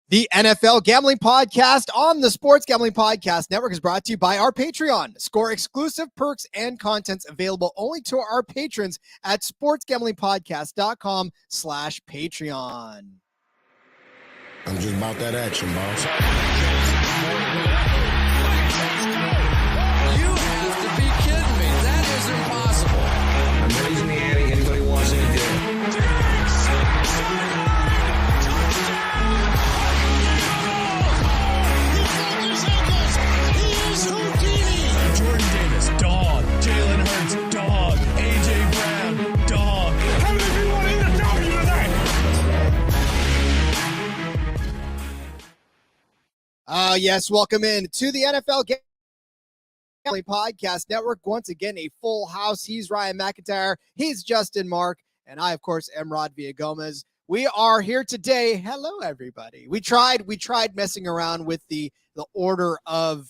The NFL Gambling Podcast on the Sports Gambling Podcast Network is brought to you by our Patreon. Score exclusive perks and contents available only to our patrons at sportsgamblingpodcast.com/Patreon. I'm just about that action, boss. You have to be kidding me. That is impossible. I'm raising the ante. Anybody wants any deal? Jordan Davis, dog. Jalen Hurts, dog. AJ Brown, dog. How many people want to eat a W tonight? Yes, welcome in to the NFL Gambling Podcast Network. Once again, a full house. He's Ryan McIntyre. He's Justin Mark. And I, of course, am Rod Villagomez. We are here today. Hello, everybody. We tried messing around with the order of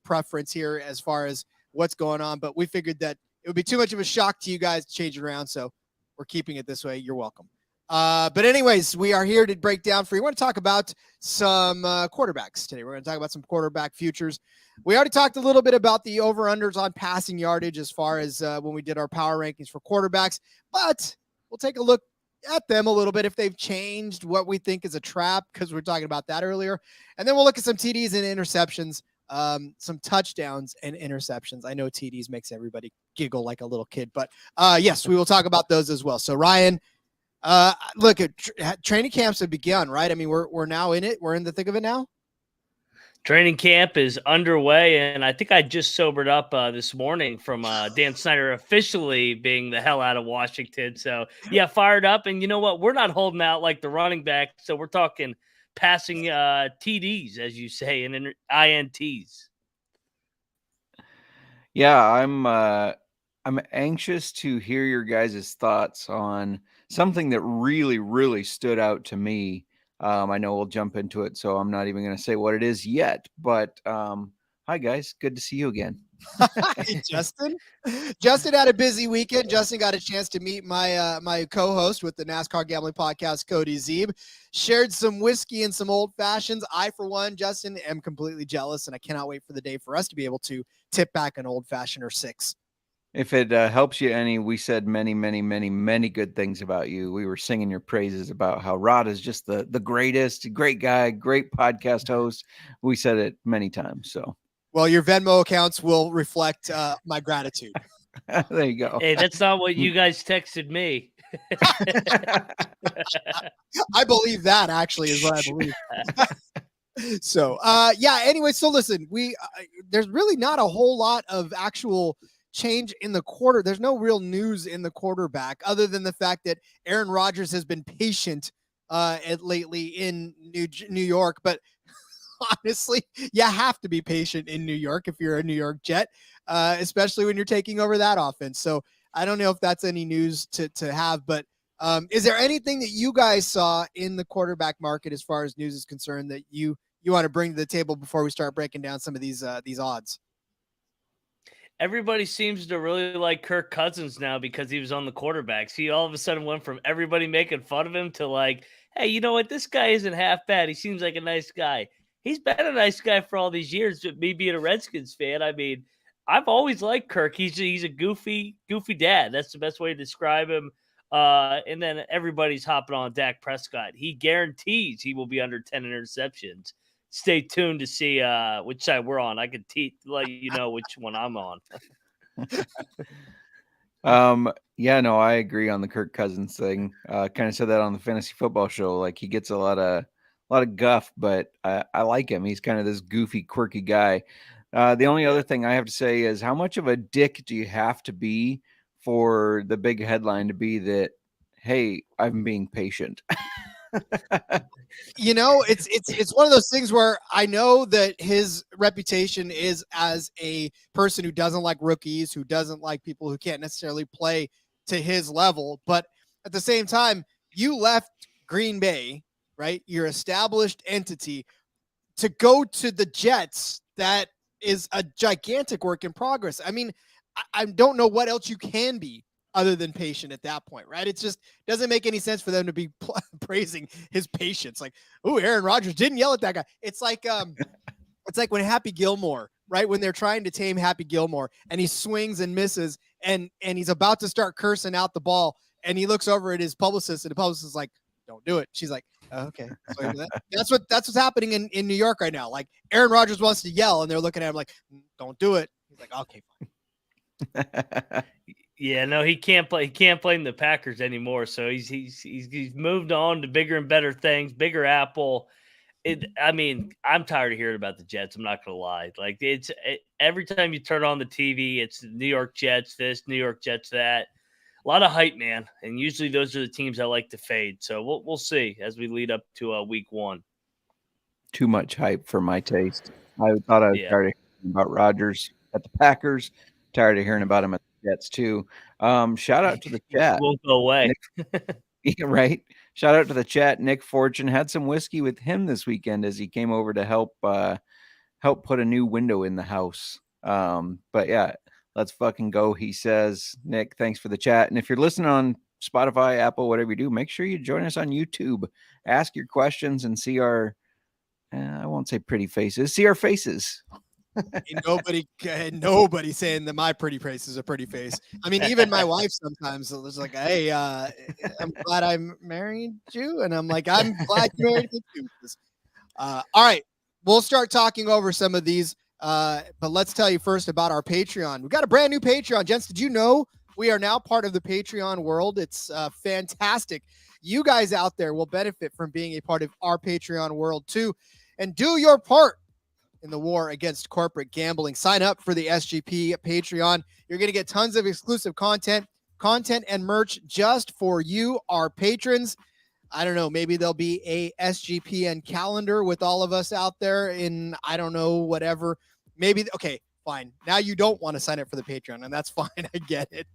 preference here as far as what's going on, but we figured that it would be too much of a shock to you guys to change it around, so we're keeping it this way. You're welcome. But anyways, we are here to break down for you. We want to talk about some quarterbacks today. We're going to talk about some quarterback futures. We already talked a little bit about the over-unders on passing yardage as far as when we did our power rankings for quarterbacks, but we'll take a look at them a little bit if they've changed, what we think is a trap, because we were talking about that earlier. And then we'll look at some TDs and interceptions, some touchdowns and interceptions. I know TDs makes everybody giggle like a little kid, but yes, we will talk about those as well. So Ryan, look, training camps have begun, right? I mean, we're now in it. We're in the thick of it now. Training camp is underway, and I think I just sobered up this morning from Dan Snyder officially being the hell out of Washington. So, yeah, fired up. And you know what? We're not holding out like the running back, so we're talking passing TDs, as you say, and INTs. Yeah, I'm anxious to hear your guys' thoughts on something that really, really stood out to me. I know we'll jump into it, so I'm not even going to say what it is yet. But hi, guys. Good to see you again. Hey, Justin. Justin had a busy weekend. Justin got a chance to meet my co-host with the NASCAR Gambling Podcast, Cody Zeeb. Shared some whiskey and some old fashions. I, for one, Justin, am completely jealous, and I cannot wait for the day for us to be able to tip back an old fashioned or six. If it helps you any, we said many, many, many, many good things about you. We were singing your praises about how Rod is just the greatest, great guy, great podcast host. We said it many times. So, well, your Venmo accounts will reflect my gratitude. There you go. Hey, that's not what you guys texted me. I believe that actually is what I believe. So, yeah, anyway, so listen, there's really not a whole lot of actual change in the quarter. There's no real news in the quarterback other than the fact that Aaron Rodgers has been patient lately in New York. But honestly, you have to be patient in New York if you're a New York Jet, especially when you're taking over that offense. So I don't know if that's any news to have, but is there anything that you guys saw in the quarterback market as far as news is concerned that you want to bring to the table before we start breaking down some of these odds? Everybody seems to really like Kirk Cousins now because he was on the quarterbacks. He all of a sudden went from everybody making fun of him to like, hey, you know what? This guy isn't half bad. He seems like a nice guy. He's been a nice guy for all these years. But me being a Redskins fan, I mean, I've always liked Kirk. He's a goofy dad. That's the best way to describe him. And then everybody's hopping on Dak Prescott. He guarantees he will be under 10 interceptions. stay tuned to see which side we're on. I could let you know which one I'm on. Yeah, no, I agree on the Kirk Cousins thing. Kind of said that on the fantasy football show. Like, he gets a lot of guff, but I like him. He's kind of this goofy, quirky guy. The only other thing I have to say is, how much of a dick do you have to be for the big headline to be that, hey, I'm being patient? It's one of those things where I know that his reputation is as a person who doesn't like rookies, who doesn't like people who can't necessarily play to his level. But at the same time, you left Green Bay, right? Your established entity, to go to the Jets. That is a gigantic work in progress. I mean, I don't know what else you can be other than patient at that point, right? It just doesn't make any sense for them to be praising his patience. Like, oh, Aaron Rodgers didn't yell at that guy. It's like when Happy Gilmore, right? When they're trying to tame Happy Gilmore and he swings and misses and he's about to start cursing out the ball and he looks over at his publicist and the publicist is like, don't do it. She's like, oh, okay. So that's what's happening in New York right now. Like, Aaron Rodgers wants to yell and they're looking at him like, don't do it. He's like, okay, fine. Yeah, no, he can't play. He can't play in the Packers anymore. So he's moved on to bigger and better things, bigger apple. I mean, I'm tired of hearing about the Jets. I'm not gonna lie. Like, every time you turn on the TV, it's New York Jets this, New York Jets that. A lot of hype, man, and usually those are the teams I like to fade. So we'll see as we lead up to week 1. Too much hype for my taste. I thought I was tired of hearing about Rodgers at the Packers. Tired of hearing about him at the Jets too. Shout out to the chat. Won't go away. Right. Shout out to the chat. Nick Fortune had some whiskey with him this weekend as he came over to help put a new window in the house. But yeah, let's fucking go, he says. Nick, thanks for the chat. And if you're listening on Spotify, Apple, whatever you do, make sure you join us on YouTube. Ask your questions and see our, I won't say pretty faces, see our faces. Nobody saying that my pretty face is a pretty face. I mean, even my wife sometimes is like, hey, I'm glad I married you. And I'm like, I'm glad you married me too. All right, we'll start talking over some of these. But let's tell you first about our Patreon. We got a brand new Patreon. Gents, did you know we are now part of the Patreon world? It's fantastic. You guys out there will benefit from being a part of our Patreon world too. And do your part in the war against corporate gambling. Sign up for the SGP Patreon. You're going to get tons of exclusive content and merch just for you, our patrons. I don't know, maybe there'll be a SGPN calendar with all of us out there in, I don't know, whatever. Maybe, okay, fine. Now you don't want to sign up for the Patreon, and that's fine. I get it.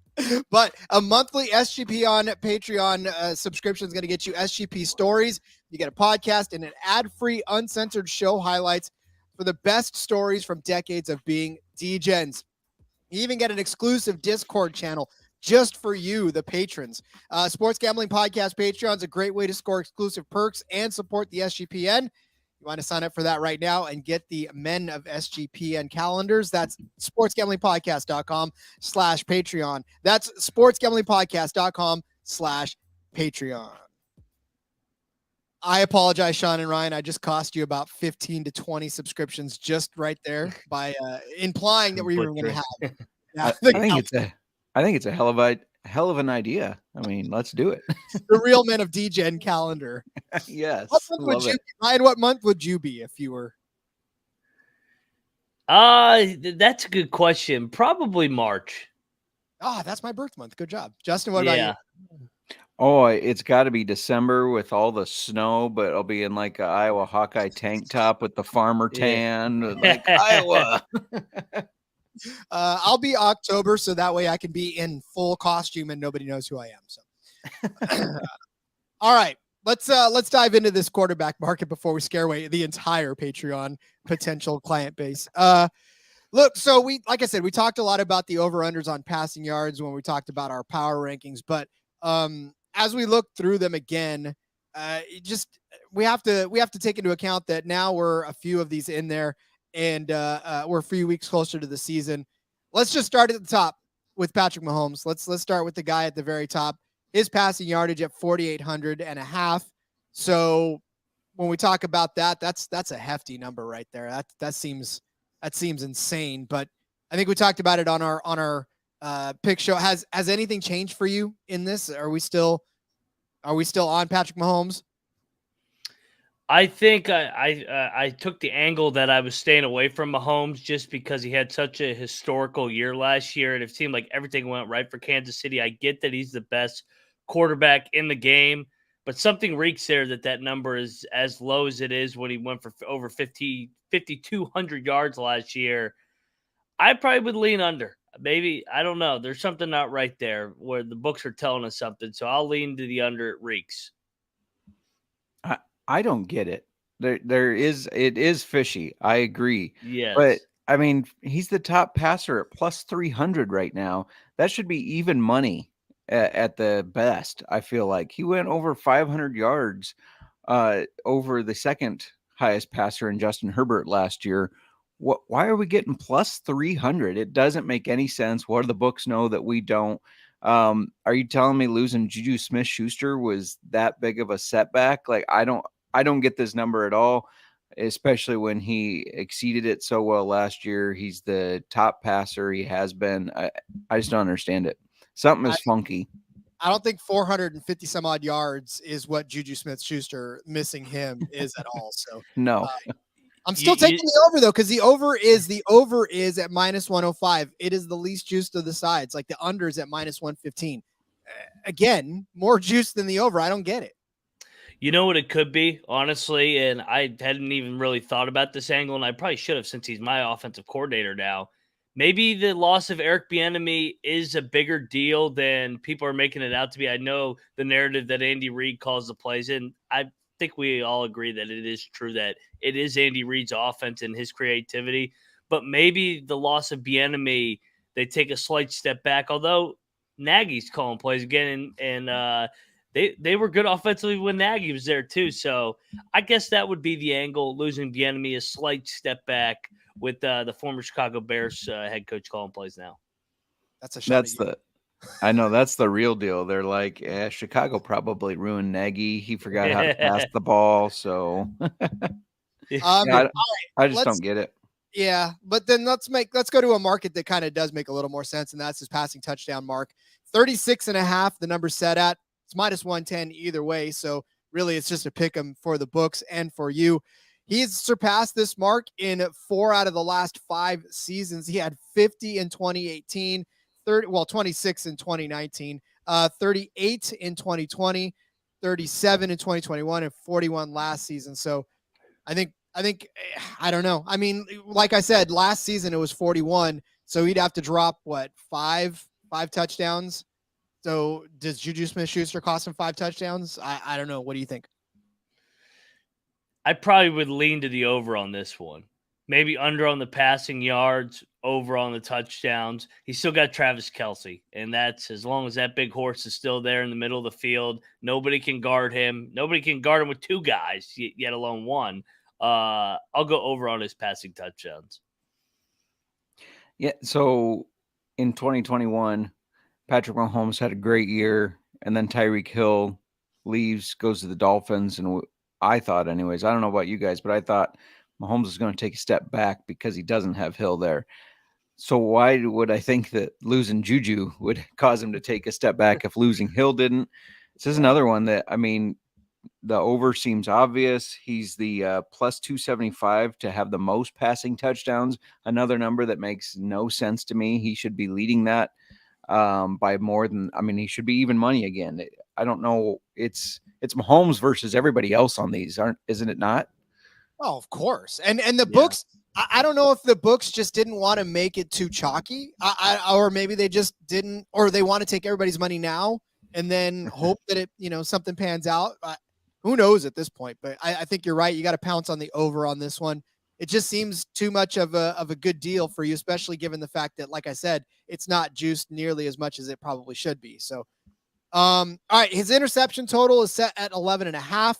But a monthly SGPN Patreon subscription is going to get you SGP stories. You get a podcast and an ad-free, uncensored show highlights for the best stories from decades of being DGens. You even get an exclusive Discord channel just for you, the patrons. Sports Gambling Podcast Patreon is a great way to score exclusive perks and support the SGPN. You want to sign up for that right now and get the Men of SGPN calendars. That's sportsgamblingpodcast.com/Patreon. That's sportsgamblingpodcast.com/Patreon. I apologize, Sean and Ryan. I just cost you about 15 to 20 subscriptions just right there by implying that we were going to have. I think it's a hell of an idea. I mean, let's do it. The Real Men of DGen calendar. Yes. Ryan, what month would you be if you were? That's a good question. Probably March. That's my birth month. Good job. Justin, what about you? Oh, it's got to be December with all the snow, but I'll be in like an Iowa Hawkeye tank top with the farmer tan, like Iowa. I'll be October, so that way I can be in full costume and nobody knows who I am. So, all right, let's dive into this quarterback market before we scare away the entire Patreon potential client base. Look, so like I said, we talked a lot about the over-unders on passing yards when we talked about our power rankings, but as we look through them again, we have to take into account that now we're a few of these in there, and we're a few weeks closer to the season. Let's just start at the top with Patrick Mahomes. Let's start with the guy at the very top. His passing yardage at 4,800 and a half. So when we talk about that, that's a hefty number right there. That seems insane. But I think we talked about it on our pick show. Has anything changed for you in this? Are we still on Patrick Mahomes? I think I took the angle that I was staying away from Mahomes just because he had such a historical year last year, and it seemed like everything went right for Kansas City. I get that he's the best quarterback in the game, but something reeks there that number is as low as it is when he went for over 5,200 yards last year. I probably would lean under. Maybe, I don't know. There's something not right there where the books are telling us something, so I'll lean to the under. It reeks. I don't get it. It is fishy. I agree. Yes. But I mean, he's the top passer at plus 300 right now. That should be even money at the best. I feel like he went over 500 yards over the second highest passer in Justin Herbert last year. Why are we getting plus 300? It doesn't make any sense. What do the books know that we don't? Are you telling me losing Juju Smith-Schuster was that big of a setback? Like, I don't get this number at all, especially when he exceeded it so well last year. He's the top passer. He has been. I just don't understand it. Something is funky. I don't think 450 some odd yards is what Juju Smith-Schuster missing him is at all. So no. I'm still taking the over though, because the over is at minus 105. It is the least juiced of the sides. Like the under is at minus 115. Again, more juice than the over. I don't get it. You know what it could be, honestly, and I hadn't even really thought about this angle, and I probably should have since he's my offensive coordinator now. Maybe the loss of Eric Bieniemy is a bigger deal than people are making it out to be. I know the narrative that Andy Reid calls the plays, and I think we all agree that it is true that it is Andy Reid's offense and his creativity. But maybe the loss of Bieniemy, they take a slight step back, although Nagy's calling plays again, and they were good offensively when Nagy was there too. So I guess that would be the angle. Losing Bieniemy, a slight step back with the former Chicago Bears head coach calling plays now. That's a shot. I know that's the real deal. They're like, Chicago probably ruined Nagy. He forgot how to pass the ball. So I just don't get it. Yeah, but then let's go to a market that kind of does make a little more sense, and that's his passing touchdown mark. 36.5, the number set at. It's minus 110 either way. So really it's just a pick 'em for the books and for you. He's surpassed this mark in 4 out of the last 5 seasons. He had 50 in 2018, 26 in 2019, 38 in 2020, 37 in 2021, and 41 last season. So I think, I don't know. I mean, like I said, last season it was 41. So he'd have to drop five touchdowns. So does Juju Smith-Schuster cost him 5 touchdowns? I don't know. What do you think? I probably would lean to the over on this one. Maybe under on the passing yards, over on the touchdowns. He's still got Travis Kelce, and that's as long as that big horse is still there in the middle of the field. Nobody can guard him. Nobody can guard him with 2 guys, yet alone 1. I'll go over on his passing touchdowns. Yeah, so in 2021, Patrick Mahomes had a great year, and then Tyreek Hill leaves, goes to the Dolphins, and I thought anyways, I don't know about you guys, but I thought Mahomes is going to take a step back because he doesn't have Hill there. So why would I think that losing Juju would cause him to take a step back if losing Hill didn't? This is another one that, I mean, the over seems obvious. He's the plus 275 to have the most passing touchdowns, another number that makes no sense to me. He should be leading that by more than, I mean, he should be even money again. I don't know. It's Mahomes versus everybody else on these, isn't it not? Oh, of course. And the books, I don't know if the books just didn't want to make it too chalky, or maybe they just didn't, or they want to take everybody's money now and then hope that it, something pans out. Who knows at this point? But I think you're right. You got to pounce on the over on this one. It just seems too much of a good deal for you, especially given the fact that, like I said, it's not juiced nearly as much as it probably should be. So, all right, his interception total is set at 11.5,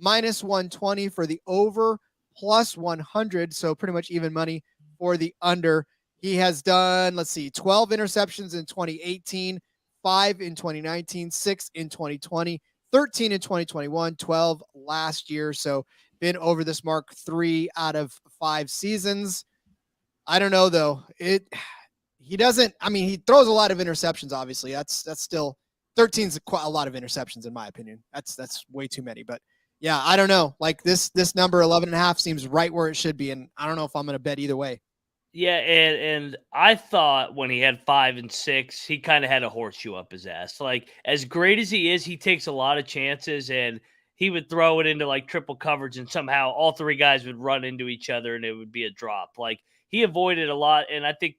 minus 120 for the over, plus 100. So pretty much even money for the under. He has done, 12 interceptions in 2018, 5 in 2019, 6 in 2020, 13 in 2021, 12 last year. So been over this mark 3 out of 5 seasons. I don't know though. He doesn't. I mean, he throws a lot of interceptions. Obviously, that's still 13 is quite a lot of interceptions in my opinion. That's way too many. But yeah, I don't know. Like this number 11.5 seems right where it should be, and I don't know if I'm going to bet either way. Yeah, and I thought when he had 5 and 6, he kind of had a horseshoe up his ass. Like as great as he is, he takes a lot of chances, and he would throw it into like triple coverage, and somehow all three guys would run into each other, and it would be a drop. Like he avoided a lot, and I think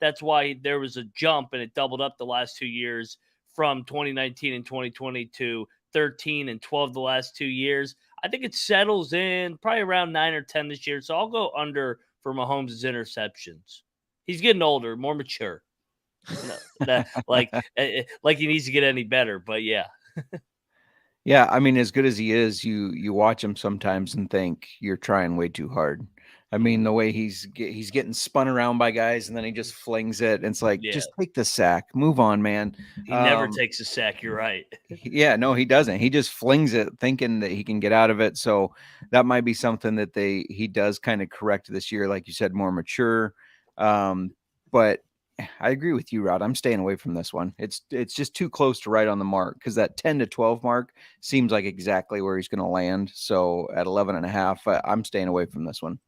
that's why there was a jump, and it doubled up the last 2 years from 2019 and 2020 to 13 and 12 the last 2 years. I think it settles in probably around 9 or 10 this year, so I'll go under for Mahomes' interceptions. He's getting older, more mature. Like he needs to get any better, but yeah. Yeah, I mean, as good as he is, you watch him sometimes and think you're trying way too hard. I mean, the way he's getting spun around by guys and then he just flings it. And it's like, Yeah. just take the sack, move on, man. He never takes a sack. You're right. Yeah, no, he doesn't. He just flings it thinking that he can get out of it. So that might be something that he does kind of correct this year. Like you said, more mature. But I agree with you, Rod. I'm staying away from this one. It's just too close to right on the mark because that 10 to 12 mark seems like exactly where he's going to land. So at 11.5, I'm staying away from this one.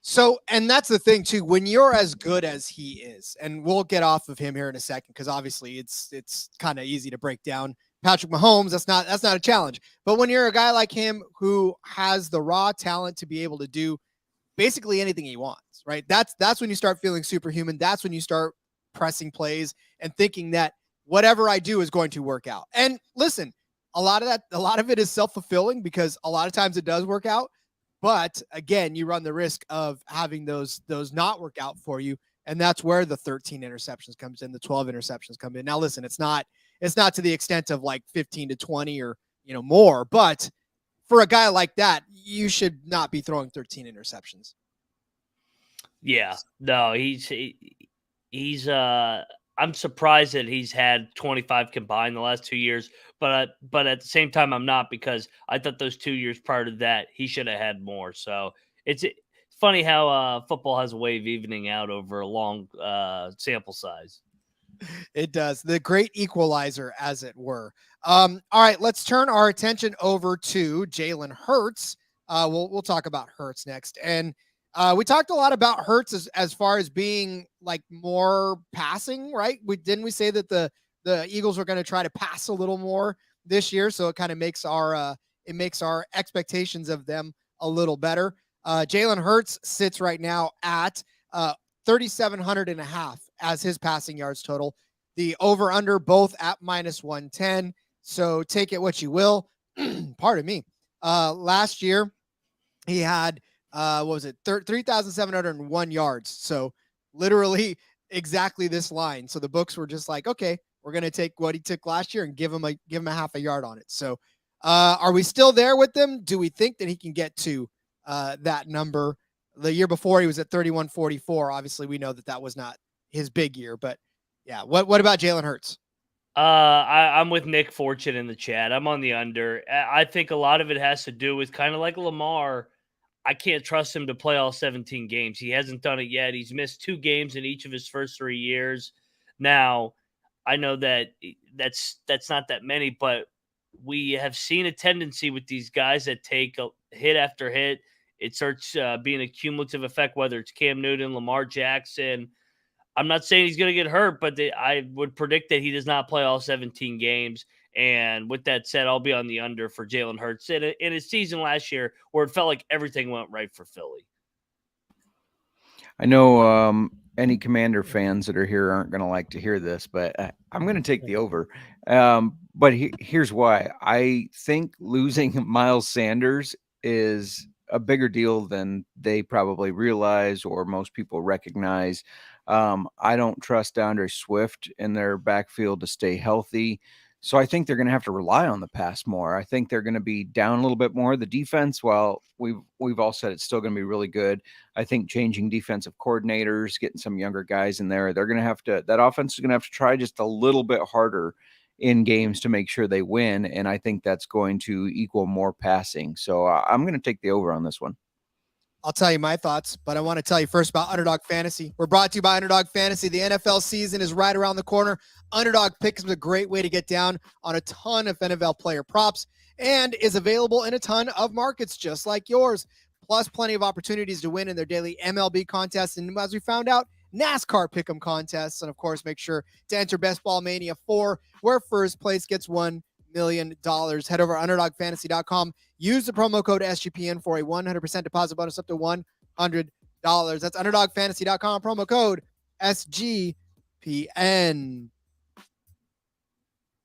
So, and that's the thing too, when you're as good as he is, and we'll get off of him here in a second, because obviously it's kind of easy to break down Patrick Mahomes. That's not a challenge. But when you're a guy like him who has the raw talent to be able to do basically anything he wants, right? That's when you start feeling superhuman. That's when you start pressing plays and thinking that whatever I do is going to work out. And listen, a lot of it is self-fulfilling because a lot of times it does work out. But again, you run the risk of having those not work out for you. And that's where the 13 interceptions comes in, the 12 interceptions come in. Now, listen, it's not to the extent of like 15 to 20 or, more, but for a guy like that, you should not be throwing 13 interceptions. Yeah, no, he's I'm surprised that he's had 25 combined the last 2 years, but at the same time, I'm not, because I thought those 2 years prior to that, he should have had more. So it's funny how football has a way of evening out over a long sample size. It does. The great equalizer, as it were. All right, let's turn our attention over to Jalen Hurts. We'll talk about Hurts next. And we talked a lot about Hurts as far as being like more passing, right? Didn't we say that the Eagles were going to try to pass a little more this year? So it kind of makes our expectations of them a little better. Jalen Hurts sits right now at 3,700.5 as his passing yards total. The over under both at -110. So take it what you will. Pardon me. Last year he had 3,701 yards. So literally exactly this line. So the books were just like, okay, we're going to take what he took last year and give him a half a yard on it. So are we still there with them? Do we think that he can get to that number? The year before he was at 3,144. Obviously we know that was not his big year, but yeah. What about Jalen Hurts? I'm with Nick Fortune in the chat. I'm on the under. I think a lot of it has to do with kind of like Lamar. I can't trust him to play all 17 games. He hasn't done it yet. He's missed 2 games in each of his first 3 years. Now, I know that's not that many, but we have seen a tendency with these guys that take a hit after hit. It starts being a cumulative effect, whether it's Cam Newton, Lamar Jackson. I'm not saying he's going to get hurt, but I would predict that he does not play all 17 games. And with that said, I'll be on the under for Jalen Hurts in his season last year, where it felt like everything went right for Philly. I know any Commander fans that are here aren't going to like to hear this, but I'm going to take the over. But here's why. I think losing Miles Sanders is a bigger deal than they probably realize or most people recognize. I don't trust DeAndre Swift in their backfield to stay healthy. So I think they're going to have to rely on the pass more. I think they're going to be down a little bit more. The defense, while we've all said it's still going to be really good, I think changing defensive coordinators, getting some younger guys in there, they're going to have to, that offense is going to have to try just a little bit harder in games to make sure they win. And I think that's going to equal more passing. So I'm going to take the over on this one. I'll tell you my thoughts, but I want to tell you first about Underdog Fantasy. We're brought to you by Underdog Fantasy. The NFL season is right around the corner. Underdog Picks is a great way to get down on a ton of NFL player props and is available in a ton of markets just like yours. Plus, plenty of opportunities to win in their daily MLB contests. And as we found out, NASCAR Pick'em contests. And of course, make sure to enter Best Ball Mania 4, where first place gets $1 million. Head over to UnderdogFantasy.com. Use the promo code SGPN for a 100% deposit bonus up to $100. That's UnderdogFantasy.com, promo code SGPN.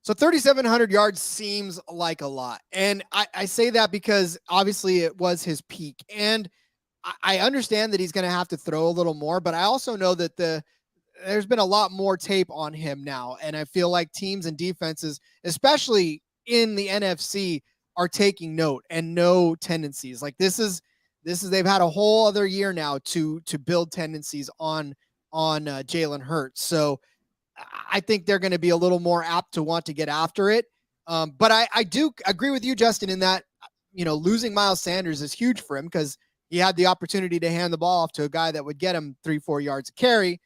So 3,700 yards seems like a lot. And I say that because obviously it was his peak. And I understand that he's going to have to throw a little more, but I also know that there's been a lot more tape on him now. And I feel like teams and defenses, especially in the NFC, are taking note and know tendencies. Like this is they've had a whole other year now to build tendencies on Jalen Hurts. So I think they're going to be a little more apt to want to get after it. But I do agree with you, Justin, in that, losing Miles Sanders is huge for him because he had the opportunity to hand the ball off to a guy that would get him 3-4 yards a carry.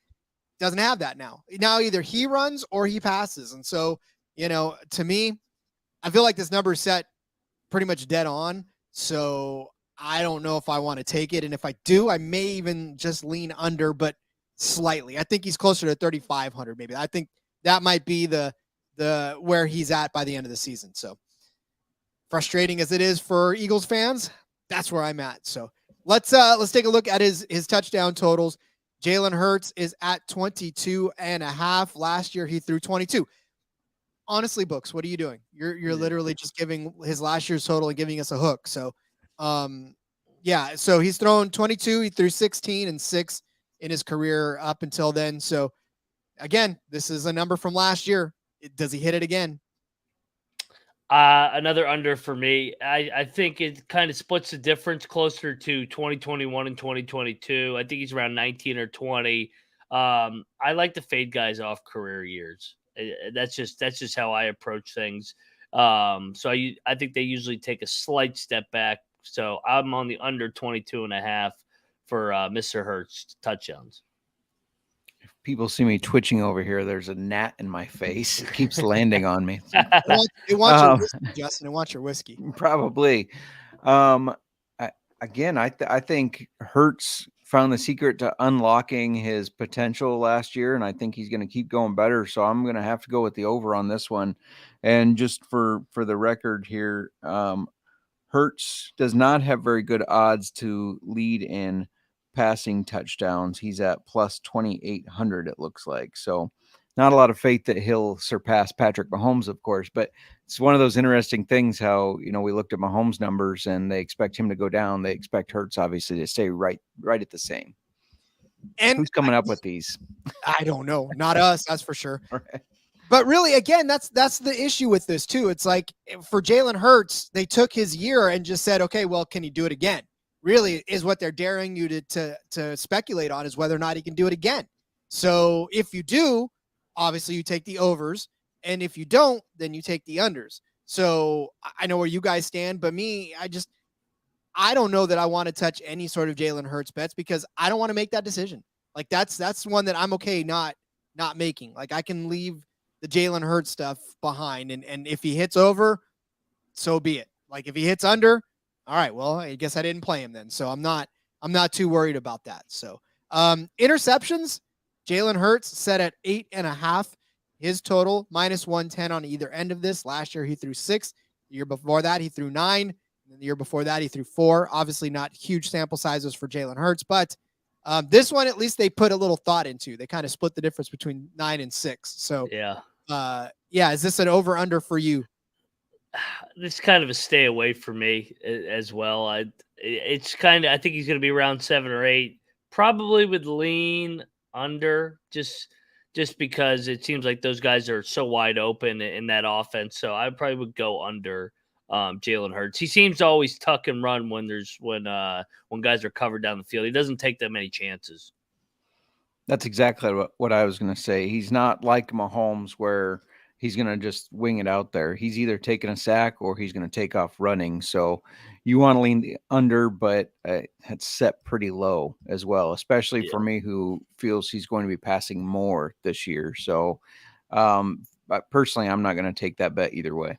Doesn't have that now. Now either he runs or he passes. And so, to me, I feel like this number is set pretty much dead on. So I don't know if I want to take it. And if I do, I may even just lean under, but slightly. I think he's closer to 3,500 maybe. I think that might be the where he's at by the end of the season. So frustrating as it is for Eagles fans, that's where I'm at. So let's take a look at his touchdown totals. Jalen Hurts is at 22.5. Last year he threw 22. Honestly, Books, what are you doing? You're literally just giving his last year's total and giving us a hook. So so he's thrown 22, he threw 16 and 6 in his career up until then. So again, this is a number from last year. Does he hit it again? Another under for me. I think it kind of splits the difference closer to 2021 and 2022. I think he's around 19 or 20. I like to fade guys off career years. That's just how I approach things. So I think they usually take a slight step back. So I'm on the under 22.5 for Mr. Hurts touchdowns. If people see me twitching over here, there's a gnat in my face. It keeps landing on me. It wants your whiskey, Justin. It wants your whiskey. Probably. I think Hurts found the secret to unlocking his potential last year, and I think he's going to keep going better. So I'm going to have to go with the over on this one. And just for the record here, Hurts does not have very good odds to lead in passing touchdowns. He's at plus 2,800, it looks like. So not a lot of faith that he'll surpass Patrick Mahomes, of course, but it's one of those interesting things how, we looked at Mahomes numbers and they expect him to go down. They expect Hurts obviously to stay right at the same. And who's coming up with these? I don't know. Not us, that's for sure. Right. But really, again, that's the issue with this too. It's like for Jalen Hurts, they took his year and just said, okay, well, can he do it again? Really is what they're daring you to speculate on, is whether or not he can do it again. So if you do, obviously you take the overs, and if you don't, then you take the unders. So I know where you guys stand, but me, I don't know that I want to touch any sort of Jalen Hurts bets because I don't want to make that decision. Like that's one that I'm okay not making. Like I can leave the Jalen Hurts stuff behind, and if he hits over, so be it. Like if he hits under, all right, well, I guess I didn't play him then. So I'm not too worried about that. So interceptions, Jalen Hurts set at 8.5. His total minus 110 on either end of this. Last year he threw 6. The year before that he threw 9. And the year before that he threw 4. Obviously not huge sample sizes for Jalen Hurts, but this one at least they put a little thought into. They kind of split the difference between 9 and 6. So is this an over under for you? This is kind of a stay away for me as well. I think he's going to be around 7 or 8. Probably would lean under just because it seems like those guys are so wide open in that offense. So I probably would go under Jalen Hurts. He seems to always tuck and run when guys are covered down the field. He doesn't take that many chances. That's exactly what I was going to say. He's not like Mahomes where he's going to just wing it out there. He's either taking a sack or he's going to take off running. So you want to lean the under, but it's set pretty low as well, especially for me who feels he's going to be passing more this year. So but personally, I'm not going to take that bet either way.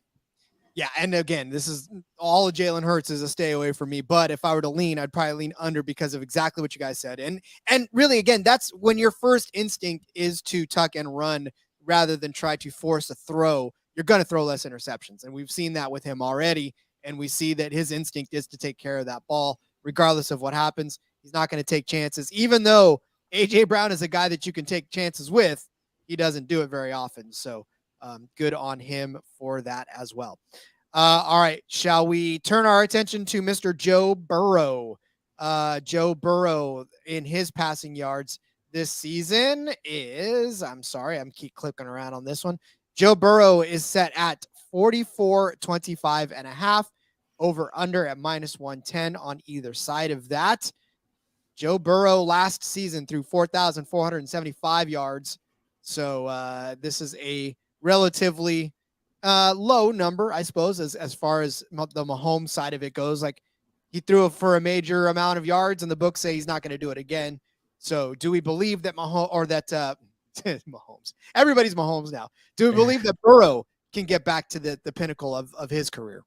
Yeah, and again, this is all of Jalen Hurts is a stay away from me. But if I were to lean, I'd probably lean under because of exactly what you guys said. And really, again, that's when your first instinct is to tuck and run rather than try to force a throw. You're going to throw less interceptions, and we've seen that with him already. And we see that his instinct is to take care of that ball, regardless of what happens. He's not going to take chances, even though AJ Brown is a guy that you can take chances with. He doesn't do it very often, so. Good on him for that as well. All right. Shall we turn our attention to Mr. Joe Burrow? Joe Burrow in his passing yards this season is, I'm sorry, I'm keep clicking around on this one. Joe Burrow is set at 44.25.5, over under at -110 on either side of that. Joe Burrow last season threw 4,475 yards. So this is a relatively low number, I suppose, as far as the Mahomes side of it goes. Like, he threw it for a major amount of yards, and the books say he's not going to do it again. So do we believe that Mahomes, everybody's Mahomes now. Do we believe that Burrow can get back to the pinnacle of his career?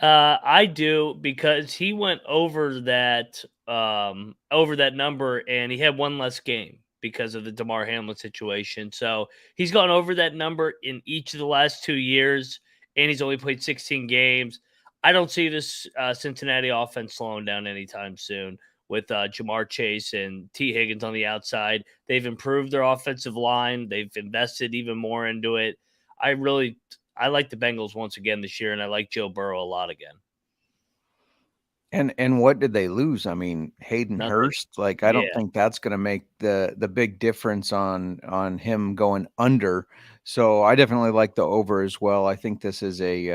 I do, because he went over that number, and he had one less game because of the Damar Hamlin situation. So he's gone over that number in each of the last 2 years, and he's only played 16 games. I don't see this Cincinnati offense slowing down anytime soon with Jamar Chase and T. Higgins on the outside. They've improved their offensive line. They've invested even more into it. I like the Bengals once again this year, and I like Joe Burrow a lot again. And what did they lose? I mean, Hayden Nothing. Hurst. Like, I don't think that's going to make the big difference on him going under. So I definitely like the over as well. I think this is he's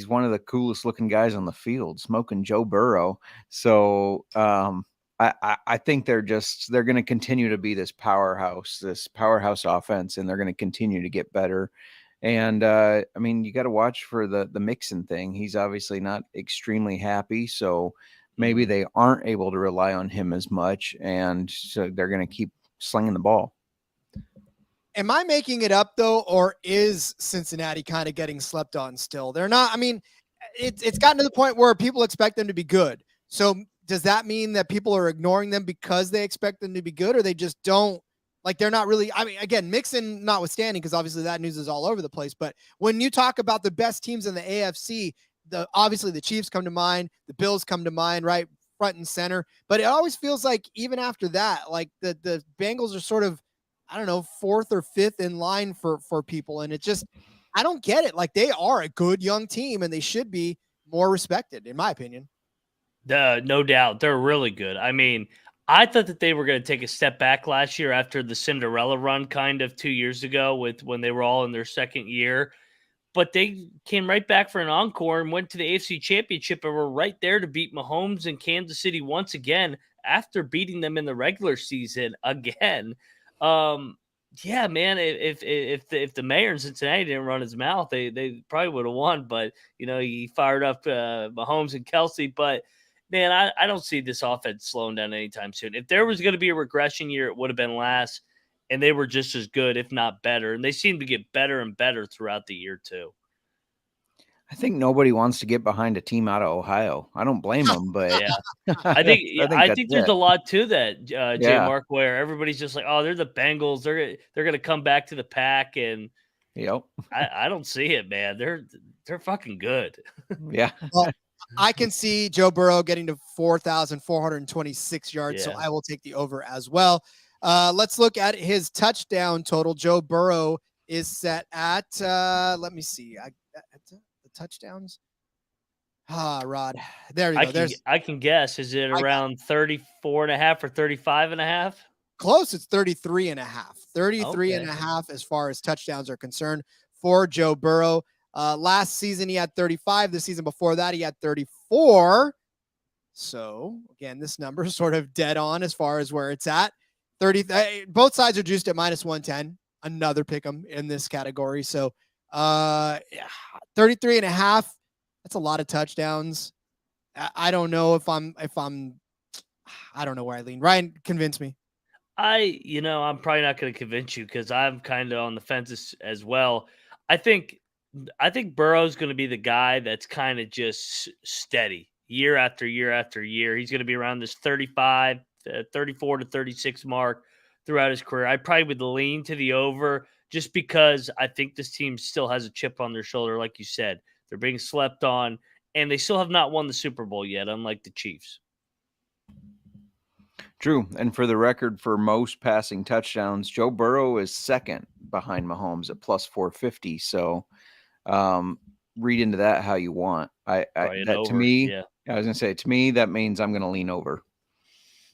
one of the coolest looking guys on the field, smoking Joe Burrow. So I think they're going to continue to be this powerhouse offense, and they're going to continue to get better. And I mean, you got to watch for the Mixon thing. He's obviously not extremely happy, so maybe they aren't able to rely on him as much, and so they're going to keep slinging the ball. Am I making it up though, or is Cincinnati kind of getting slept on still? They're not. I mean, it's gotten to the point where people expect them to be good. So does that mean that people are ignoring them because they expect them to be good, or they just don't? Like, they're not really, I mean, again, Mixon notwithstanding, because obviously that news is all over the place. But when you talk about the best teams in the AFC, obviously the Chiefs come to mind, the Bills come to mind, right? Front and center. But it always feels like even after that, like the Bengals are sort of, I don't know, fourth or fifth in line for people. And it just, I don't get it. Like, they are a good young team, and they should be more respected, in my opinion. No doubt. They're really good. I mean, I thought that they were going to take a step back last year after the Cinderella run kind of 2 years ago when they were all in their second year. But they came right back for an encore and went to the AFC Championship and were right there to beat Mahomes and Kansas City once again after beating them in the regular season again. Yeah, man, if the mayor in Cincinnati didn't run his mouth, they probably would have won. But, he fired up Mahomes and Kelsey. But, man, I don't see this offense slowing down anytime soon. If there was going to be a regression year, it would have been last, and they were just as good, if not better. And they seem to get better and better throughout the year, too. I think nobody wants to get behind a team out of Ohio. I don't blame them, but yeah, I think there's a lot to that, JMark, where everybody's just like, oh, they're the Bengals. They're going to come back to the pack. And I don't see it, man. They're fucking good. Yeah. Well, I can see Joe Burrow getting to 4,426 yards, so I will take the over as well. Let's look at his touchdown total. Joe Burrow is set at, let me see, the touchdowns. Rod, there you go. I can guess. Is it around 34.5 or 35.5? Close. It's 33.5. 33.5 as far as touchdowns are concerned for Joe Burrow. Last season he had 35. The season before that he had 34. So again, this number is sort of dead on as far as where it's at. 30. Both sides are juiced at -110. another pick 'em in this category. So 33.5. That's a lot of touchdowns. I don't know if I'm I don't know where I lean. Ryan, convince me. I'm probably not going to convince you because I'm kind of on the fence as well. I think I think Burrow's going to be the guy that's kind of just steady year after year after year. He's going to be around this 35, 34 to 36 mark throughout his career. I probably would lean to the over just because I think this team still has a chip on their shoulder. Like you said, they're being slept on and they still have not won the Super Bowl yet, unlike the Chiefs. True. And for the record, for most passing touchdowns, Joe Burrow is second behind Mahomes at plus 450. So read into that how you want. To me, yeah. I was going to say, to me, that means I'm going to lean over.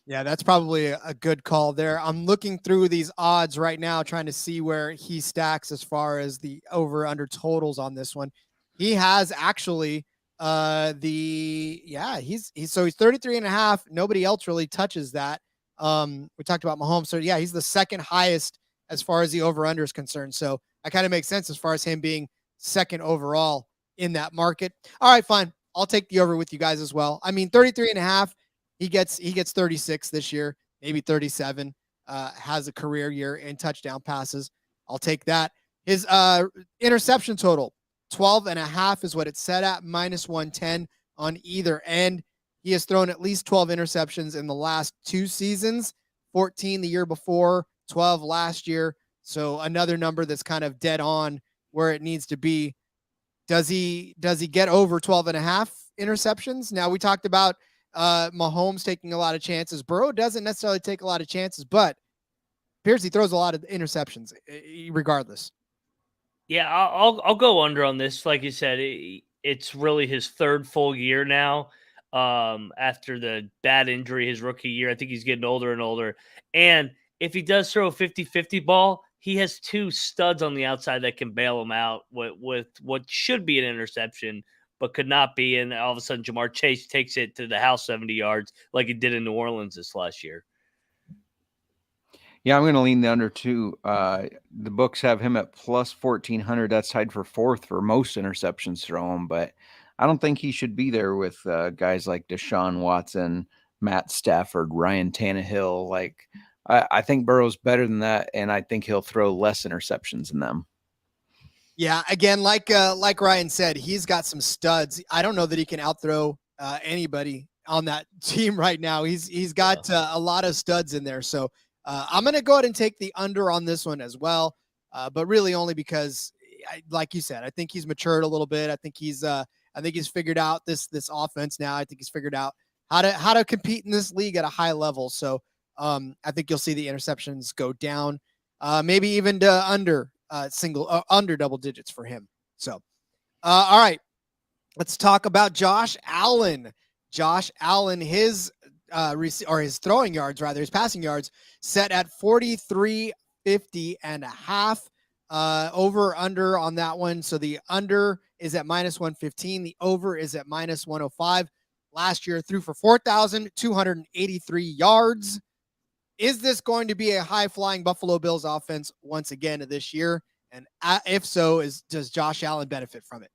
Yeah, that's probably a good call there. I'm looking through these odds right now, trying to see where he stacks as far as the over under totals on this one. He has actually he's 33.5. Nobody else really touches that. We talked about Mahomes. So yeah, he's the second highest as far as the over under is concerned. So that kind of makes sense as far as him being second overall in that market. All right, fine. I'll take the over with you guys as well. I mean, 33.5. He gets 36 this year, maybe 37, has a career year in touchdown passes. I'll take that. His interception total, 12.5 is what it's set at, minus 110 on either end. He has thrown at least 12 interceptions in the last 2 seasons, 14 the year before, 12 last year. So another number that's kind of dead on where it needs to be. Does he get over 12.5 interceptions? Now, we talked about Mahomes taking a lot of chances. Burrow doesn't necessarily take a lot of chances, but appears he throws a lot of interceptions regardless. Yeah, I'll go under on this. Like you said, it's really his third full year now. After the bad injury his rookie year, I think he's getting older and older. And if he does throw a 50-50 ball, he has 2 studs on the outside that can bail him out with what should be an interception, but could not be. And all of a sudden, JMark Chase takes it to the house 70 yards like he did in New Orleans this last year. Yeah, I'm going to lean the under too. The books have him at plus 1,400. That's tied for 4th for most interceptions thrown, but I don't think he should be there with guys like Deshaun Watson, Matt Stafford, Ryan Tannehill. Like, I think Burrow's better than that, and I think he'll throw less interceptions than them. Yeah, again, like Ryan said, he's got some studs. I don't know that he can outthrow anybody on that team right now. He's got a lot of studs in there. So I'm going to go ahead and take the under on this one as well, but really only because, like you said, I think he's matured a little bit. I think he's figured out this offense now. I think he's figured out how to compete in this league at a high level. So I think you'll see the interceptions go down, maybe even to under double digits for him. So, all right, let's talk about Josh Allen. Josh Allen, his throwing yards, rather, his passing yards set at 43.50.5. Over under on that one. So the under is at minus 115. The over is at minus 105. Last year threw for 4,283 yards. Is this going to be a high-flying Buffalo Bills offense once again this year? And if so, does Josh Allen benefit from it?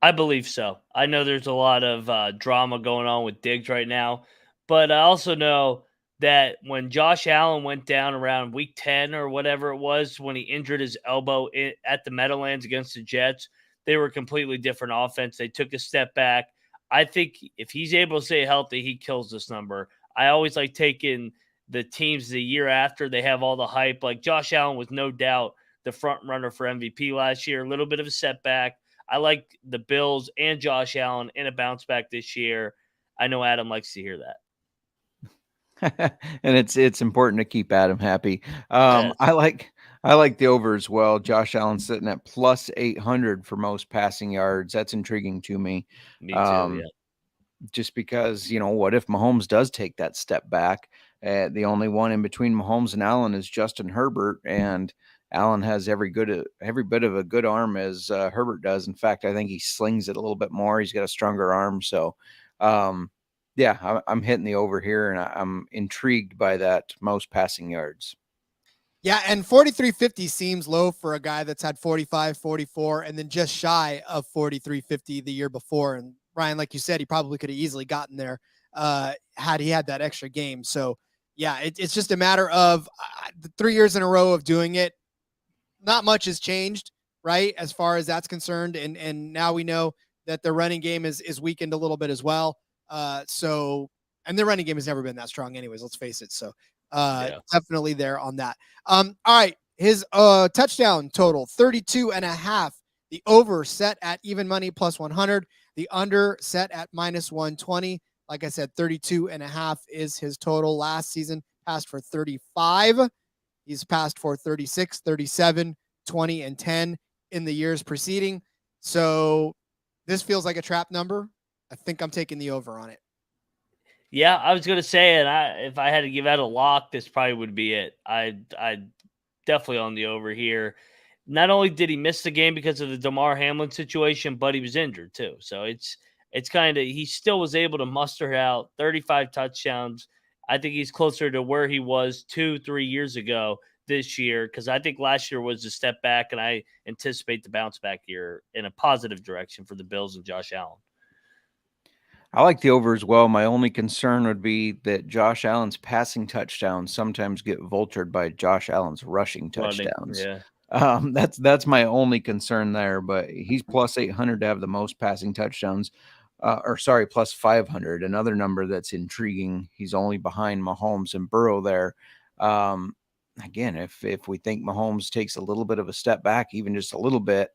I believe so. I know there's a lot of drama going on with Diggs right now, but I also know that when Josh Allen went down around week 10 or whatever it was, when he injured his elbow at the Meadowlands against the Jets, they were a completely different offense. They took a step back. I think if he's able to stay healthy, he kills this number. I always like taking the teams the year after they have all the hype. Like Josh Allen was no doubt the front runner for MVP last year, a little bit of a setback. I like the Bills and Josh Allen in a bounce back this year. I know Adam likes to hear that. And it's important to keep Adam happy. Yes. I like the over as well. Josh Allen sitting at plus 800 for most passing yards. That's intriguing to me. Me too, yeah. Just because, what if Mahomes does take that step back? The only one in between Mahomes and Allen is Justin Herbert, and Allen has every bit of a good arm as Herbert does. In fact, I think he slings it a little bit more. He's got a stronger arm. So, yeah, I'm hitting the over here, and I'm intrigued by that most passing yards. Yeah, and 4350 seems low for a guy that's had 45, 44, and then just shy of 4350 the year before. And Ryan, like you said, he probably could have easily gotten there had he had that extra game. So, yeah, it's just a matter of the 3 years in a row of doing it. Not much has changed, right, as far as that's concerned. And now we know that the running game is weakened a little bit as well. And the running game has never been that strong anyways, let's face it. So definitely there on that. All right. His touchdown total, 32.5. The over set at even money plus 100. The under set at minus 120. Like I said, 32.5 is his total. Last season passed for 35. He's passed for 36, 37, 20, and 10 in the years preceding. So this feels like a trap number. I think I'm taking the over on it. Yeah, I was gonna say it. If I had to give out a lock, this probably would be it. I definitely on the over here. Not only did he miss the game because of the Damar Hamlin situation, but he was injured too. So it's kind of he still was able to muster out 35 touchdowns. I think he's closer to where he was 2-3 years ago this year, because I think last year was a step back, and I anticipate the bounce back year in a positive direction for the Bills and Josh Allen. I like the over as well. My only concern would be that Josh Allen's passing touchdowns sometimes get vultured by Josh Allen's rushing touchdowns. Yeah. That's my only concern there, but he's plus 800 to have the most passing touchdowns, plus 500. Another number that's intriguing. He's only behind Mahomes and Burrow there. Again, if we think Mahomes takes a little bit of a step back, even just a little bit,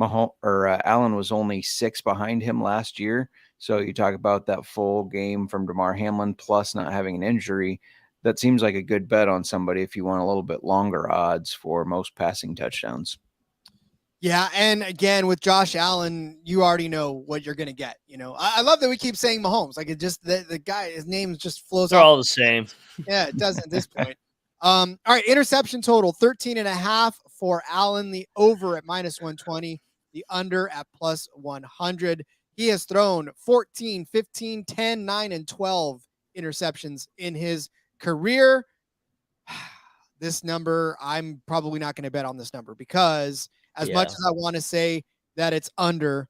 Allen was only 6 behind him last year. So you talk about that full game from Damar Hamlin plus not having an injury. That seems like a good bet on somebody if you want a little bit longer odds for most passing touchdowns. Yeah, and again, with Josh Allen, you already know what you're going to get. You know, I love that we keep saying Mahomes. Like, it just, the guy, his name just flows They're off. all the same. Yeah, it does at this point. All right, interception total, 13.5 for Allen. The over at minus 120. The under at plus 100. He has thrown 14, 15, 10, 9, and 12 interceptions in his career. This number, I'm probably not going to bet on this number because as much as I want to say that it's under,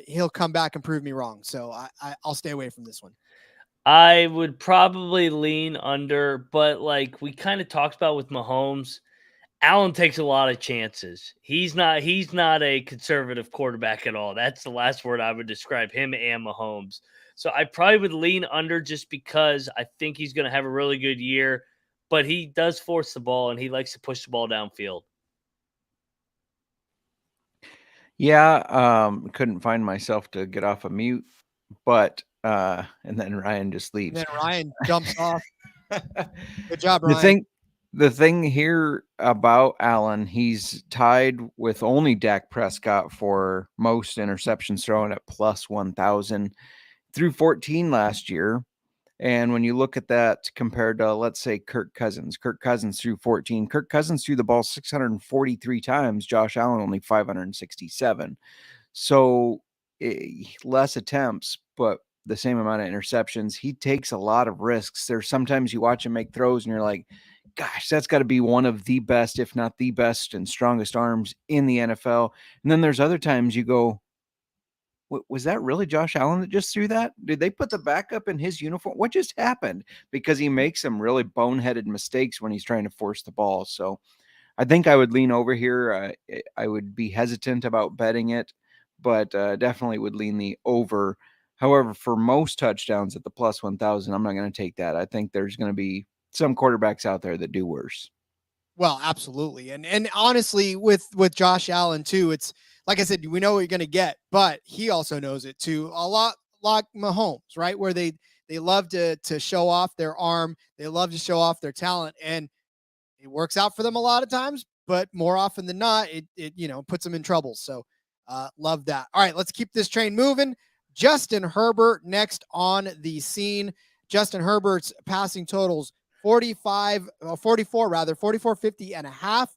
he'll come back and prove me wrong. So I'll stay away from this one. I would probably lean under, but like we kind of talked about with Mahomes, Allen takes a lot of chances. He's not a conservative quarterback at all. That's the last word I would describe him and Mahomes. So I probably would lean under just because I think he's going to have a really good year, but he does force the ball and he likes to push the ball downfield. Yeah, couldn't find myself to get off of mute, but and then Ryan just leaves. And then Ryan jumps off. Good job, Ryan. The thing here about Allen, he's tied with only Dak Prescott for most interceptions thrown at plus 1,000 through 14 last year. And when you look at that compared to, let's say, Kirk Cousins threw 14. Kirk Cousins threw the ball 643 times. Josh Allen only 567. So less attempts, but the same amount of interceptions. He takes a lot of risks. There's sometimes you watch him make throws and you're like, gosh, that's got to be one of the best, if not the best and strongest arms in the NFL. And then there's other times you go, was that really Josh Allen that just threw that? Did they put the backup in his uniform? What just happened? Because he makes some really boneheaded mistakes when he's trying to force the ball. So I think I would lean over here. I would be hesitant about betting it, but definitely would lean the over. However, for most touchdowns at the plus 1,000, I'm not going to take that. I think there's going to be some quarterbacks out there that do worse. Well, absolutely. And honestly, with Josh Allen too, it's like I said, we know what you're going to get, but he also knows it too. A lot like Mahomes, right? Where they love to show off their arm. They love to show off their talent, and it works out for them a lot of times, but more often than not, it puts them in trouble. So love that. All right, let's keep this train moving. Justin Herbert next on the scene. Justin Herbert's passing totals 44.5,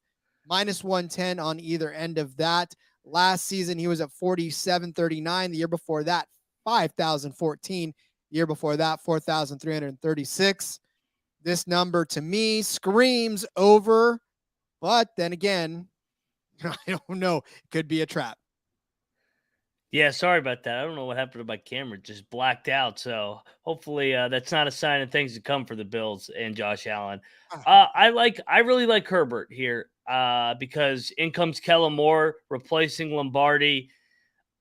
minus 110 on either end of that. Last season, he was at 47.39. The year before that, 5,014. The year before that, 4,336. This number to me screams over, but then again, I don't know. It could be a trap. Yeah, sorry about that. I don't know what happened to my camera; it just blacked out. So hopefully, that's not a sign of things to come for the Bills and Josh Allen. I really like Herbert here because in comes Kellen Moore replacing Lombardi.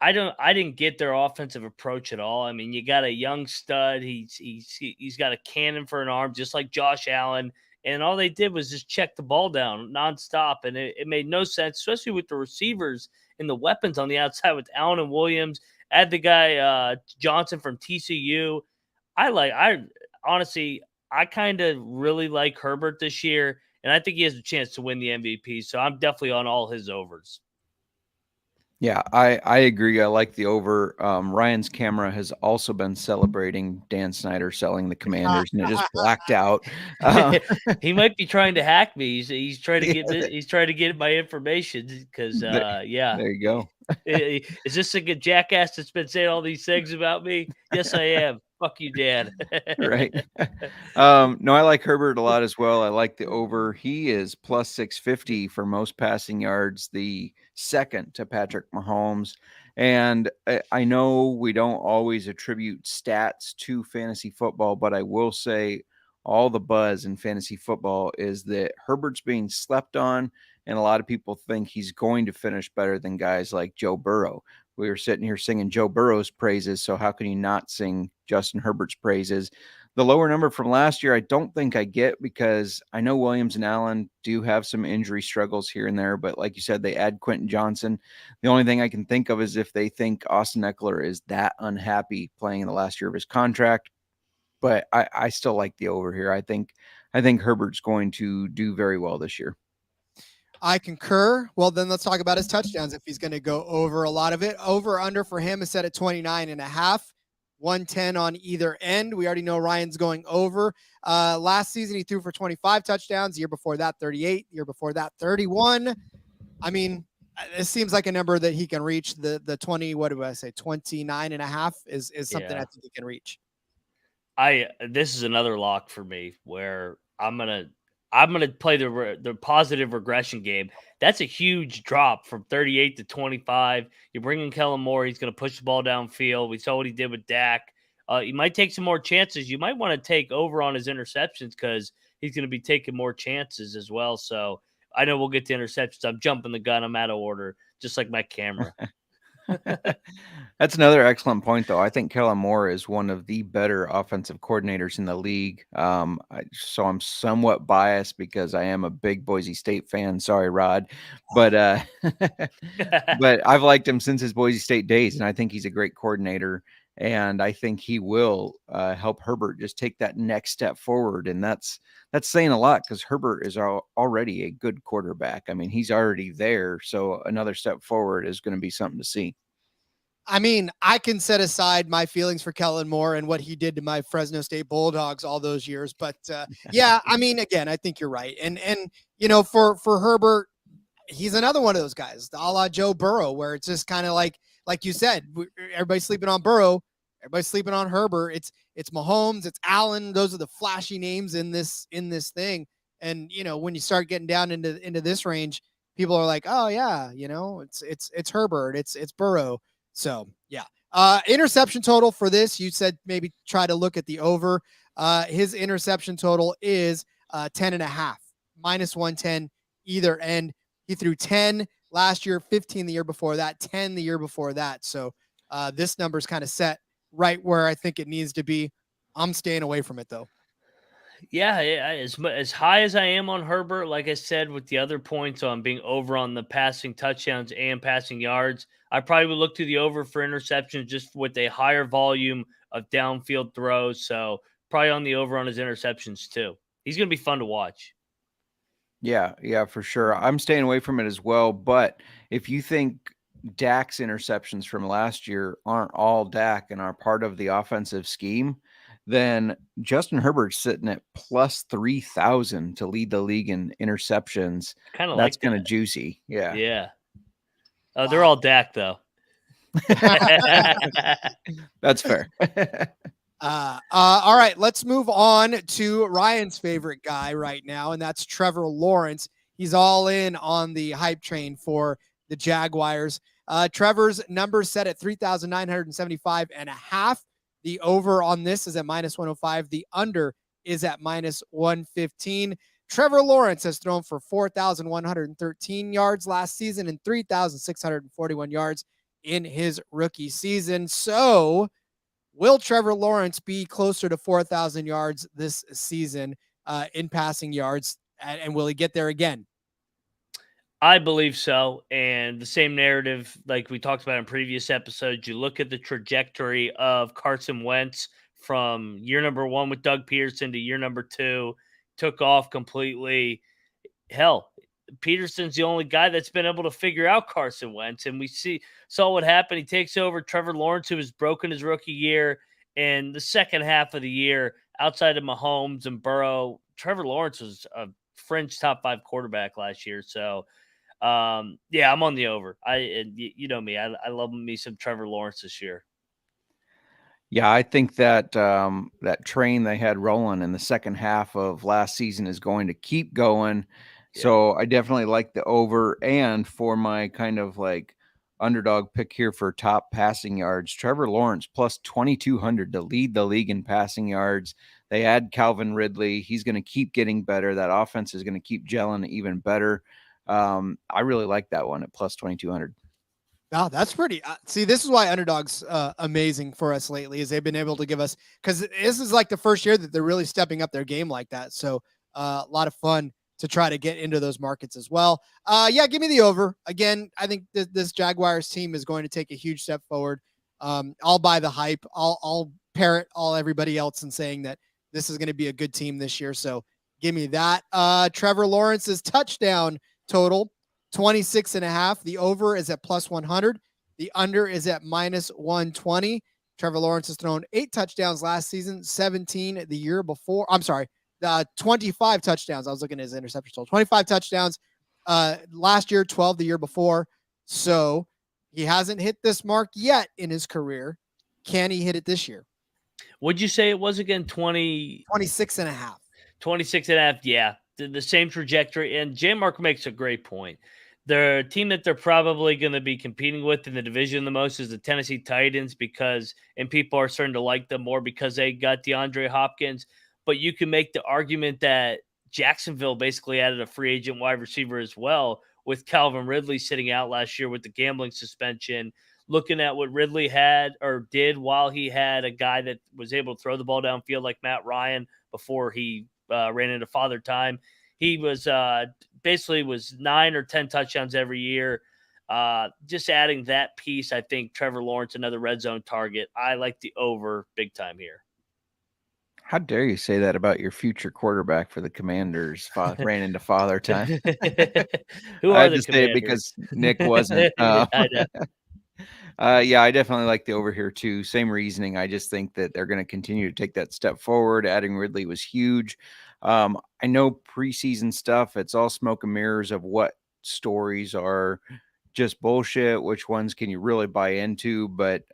I didn't get their offensive approach at all. I mean, you got a young stud. He's got a cannon for an arm, just like Josh Allen. And all they did was just check the ball down nonstop, and it made no sense, especially with the receivers and the weapons on the outside with Allen and Williams. Add the guy Johnson from TCU. I honestly, I kind of really like Herbert this year, and I think he has a chance to win the MVP. So I'm definitely on all his overs. Yeah, I agree. I like the over. Ryan's camera has also been celebrating Dan Snyder selling the Commanders, and it just blacked out. He might be trying to hack me. He's trying to get he's trying to get my information because yeah. There you go. Is this a good jackass that's been saying all these things about me? Yes, I am. Fuck you, Dad. Right. No, I like Herbert a lot as well. I like the over. He is plus 650 for most passing yards, the second to Patrick Mahomes. And I know we don't always attribute stats to fantasy football, but I will say all the buzz in fantasy football is that Herbert's being slept on, and a lot of people think he's going to finish better than guys like Joe Burrow. We were sitting here singing Joe Burrow's praises, so how can you not sing Justin Herbert's praises? The lower number from last year, I don't think I get, because I know Williams and Allen do have some injury struggles here and there, but like you said, they add Quentin Johnson. The only thing I can think of is if they think Austin Eckler is that unhappy playing in the last year of his contract. But I still like the over here. I think Herbert's going to do very well this year. I concur. Well, then let's talk about his touchdowns. If he's going to go over a lot of it, over under for him is set at 29.5, 110 on either end. We already know Ryan's going over. Last season, he threw for 25 touchdowns. The year before that, 38. The year before that, 31. I mean, it seems like a number that he can reach. The 20, what do I say? 29.5 is something I think he can reach. This is another lock for me where I'm gonna play the positive regression game. That's a huge drop from 38 to 25. You're bringing Kellen Moore. He's going to push the ball downfield. We saw what he did with Dak. You might take some more chances. You might want to take over on his interceptions because he's going to be taking more chances as well. So I know we'll get to interceptions. I'm jumping the gun. I'm out of order, just like my camera. That's another excellent point, though. I think Kellen Moore is one of the better offensive coordinators in the league. So I'm somewhat biased because I am a big Boise State fan. Sorry, Rod, but but I've liked him since his Boise State days, and I think he's a great coordinator. And I think he will help Herbert just take that next step forward. And that's saying a lot, because Herbert is already a good quarterback. I mean, he's already there. So another step forward is going to be something to see. I mean, I can set aside my feelings for Kellen Moore and what he did to my Fresno State Bulldogs all those years. But yeah, I mean, again, I think you're right. And you know, for Herbert, he's another one of those guys, a la Joe Burrow, where it's just kind of like you said, everybody's sleeping on Burrow, everybody's sleeping on Herbert. It's Mahomes, it's Allen. Those are the flashy names in this thing. And you know, when you start getting down into this range, people are like, oh yeah, you know, it's Herbert, it's Burrow. So yeah, interception total for this, you said maybe try to look at the over. His interception total is 10.5, minus 110 either end. He threw 10 last year, 15 the year before that, 10 the year before that. So this number's kind of set right where I think it needs to be. I'm staying away from it though. Yeah, as high as I am on Herbert, like I said, with the other points on being over on the passing touchdowns and passing yards, I probably would look to the over for interceptions just with a higher volume of downfield throws. So probably on the over on his interceptions too. He's going to be fun to watch. Yeah, for sure. I'm staying away from it as well. But if you think Dak's interceptions from last year aren't all Dak and are part of the offensive scheme, then Justin Herbert's sitting at plus 3,000 to lead the league in interceptions. Kind of That's like kind of juicy. Yeah. Yeah. Oh, they're all Dak though. That's fair. All right, let's move on to Ryan's favorite guy right now, and that's Trevor Lawrence. He's all in on the hype train for the Jaguars. Trevor's number set at 3,975.5. The over on this is at -105. The under is at -115. Trevor Lawrence has thrown for 4,113 yards last season and 3,641 yards in his rookie season. So, will Trevor Lawrence be closer to 4,000 yards this season in passing yards? And will he get there again? I believe so. And the same narrative, like we talked about in previous episodes, you look at the trajectory of Carson Wentz from year number 1 with Doug Peterson to year number 2, took off completely. Hell, Peterson's the only guy that's been able to figure out Carson Wentz. And we saw what happened. He takes over Trevor Lawrence, who was broken his rookie year. And the second half of the year, outside of Mahomes and Burrow, Trevor Lawrence was a fringe top 5 quarterback last year. So, yeah, I'm on the over. You know me, I love me some Trevor Lawrence this year. Yeah, I think that that train they had rolling in the second half of last season is going to keep going. Yeah. So I definitely like the over. And for my kind of like underdog pick here for top passing yards, Trevor Lawrence plus 2,200 to lead the league in passing yards. They add Calvin Ridley. He's going to keep getting better. That offense is going to keep gelling even better. I really like that one at plus 2,200. Wow, that's pretty. See, this is why underdogs amazing for us lately, is they've been able to give us, because this is like the first year that they're really stepping up their game like that. So a lot of fun to try to get into those markets as well. Yeah, give me the over. Again, I think this Jaguars team is going to take a huge step forward. I'll buy the hype. I'll parrot everybody else in saying that this is going to be a good team this year. So give me that. Trevor Lawrence's touchdown total, 26.5. The over is at plus 100. The under is at -120. Trevor Lawrence has thrown 8 touchdowns last season, 17 the year before. I'm sorry, 25 touchdowns. I was looking at his interception total. 25 touchdowns last year, 12 the year before. So he hasn't hit this mark yet in his career. Can he hit it this year? Would you say it was again 26.5. 26.5? Yeah, the same trajectory. And JMark makes a great point. The team that they're probably going to be competing with in the division the most is the Tennessee Titans, and people are starting to like them more because they got DeAndre Hopkins. But you can make the argument that Jacksonville basically added a free agent wide receiver as well, with Calvin Ridley sitting out last year with the gambling suspension. Looking at what Ridley had or did while he had a guy that was able to throw the ball downfield like Matt Ryan before he ran into father time. He was basically was 9 or 10 touchdowns every year. Just adding that piece, I think Trevor Lawrence, another red zone target. I like the over big time here. How dare you say that about your future quarterback for the Commanders? Ran into father time. Who I are the just say it Commanders? because Nick wasn't. I know. Yeah, I definitely like the over here too. Same reasoning. I just think that they're going to continue to take that step forward. Adding Ridley was huge. I know preseason stuff, it's all smoke and mirrors of what stories are just bullshit, which ones can you really buy into. But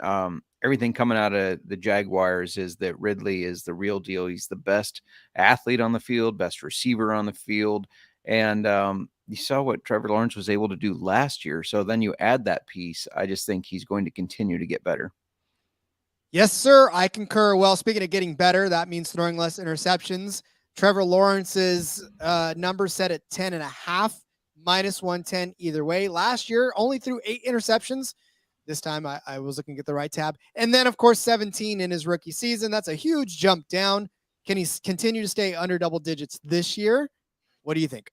everything coming out of the Jaguars is that Ridley is the real deal. He's the best athlete on the field, best receiver on the field. And you saw what Trevor Lawrence was able to do last year. So then you add that piece. I just think he's going to continue to get better. Yes, sir. I concur. Well, speaking of getting better, that means throwing less interceptions. Trevor Lawrence's number set at 10.5, -110 either way. Last year, only threw 8 interceptions. This time I was looking at the right tab. And then, of course, 17 in his rookie season. That's a huge jump down. Can he continue to stay under double digits this year? What do you think?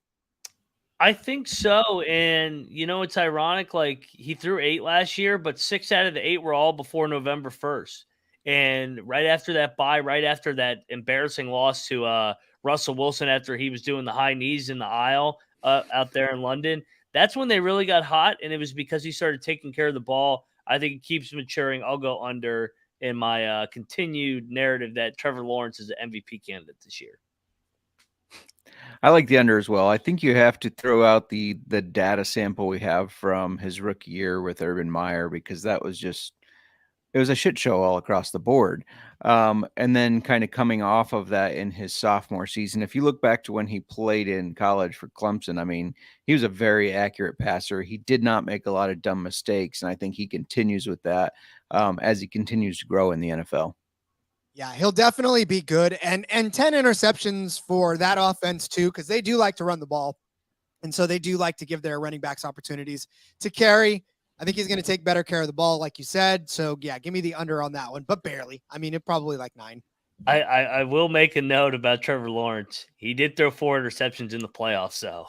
I think so. And, it's ironic. Like, he threw 8 last year, but 6 out of the 8 were all before November 1st. And right after that bye, right after that embarrassing loss to Russell Wilson after he was doing the high knees in the aisle out there in London, that's when they really got hot. And it was because he started taking care of the ball. I think it keeps maturing. I'll go under in my continued narrative that Trevor Lawrence is an MVP candidate this year. I like the under as well. I think you have to throw out the data sample we have from his rookie year with Urban Meyer, because it it was a shit show all across the board. And then kind of coming off of that in his sophomore season, if you look back to when he played in college for Clemson, I mean, he was a very accurate passer. He did not make a lot of dumb mistakes, and I think he continues with that as he continues to grow in the NFL. Yeah, he'll definitely be good. And 10 interceptions for that offense too, because they do like to run the ball. And so they do like to give their running backs opportunities to carry. I think he's going to take better care of the ball, like you said. So, yeah, give me the under on that one, but barely. I mean, it probably like 9. I will make a note about Trevor Lawrence. He did throw 4 interceptions in the playoffs, so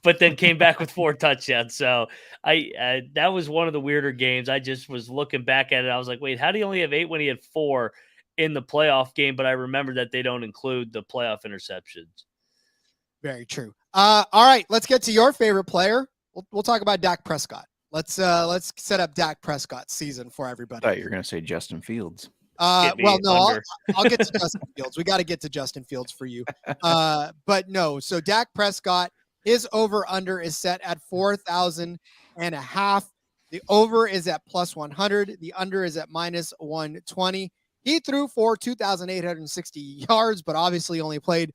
but then came back with 4 touchdowns. So that was one of the weirder games. I just was looking back at it. I was like, wait, how do you only have 8 when he had 4 in the playoff game? But I remember that they don't include the playoff interceptions. Very true. All right, let's get to your favorite player. We'll talk about Dak Prescott. Let's set up Dak Prescott's season for everybody. I thought you were going to say Justin Fields. Well, no, I'll get to Justin Fields. We got to get to Justin Fields for you. But no, so Dak Prescott, his over-under is set at 4,500. The over is at plus 100. The under is at minus 120. He threw for 2,860 yards, but obviously only played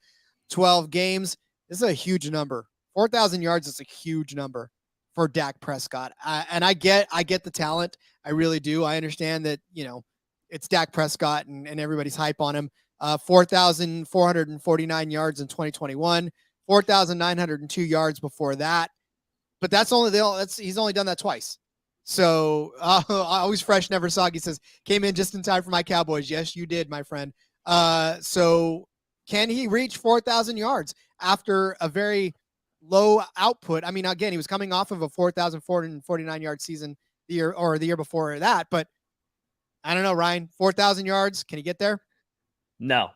12 games. This is a huge number. 4,000 yards is a huge number for Dak Prescott. And I get the talent. I really do. I understand that, it's Dak Prescott and everybody's hype on him. 4,449 yards in 2021, 4,902 yards before that. But he's only done that twice. So always fresh, never soggy says, came in just in time for my Cowboys. Yes, you did, my friend. So can he reach 4,000 yards after a very low output? I mean, again, he was coming off of a 4,449 yard season the year before that, but I don't know, Ryan, 4,000 yards. Can he get there? No.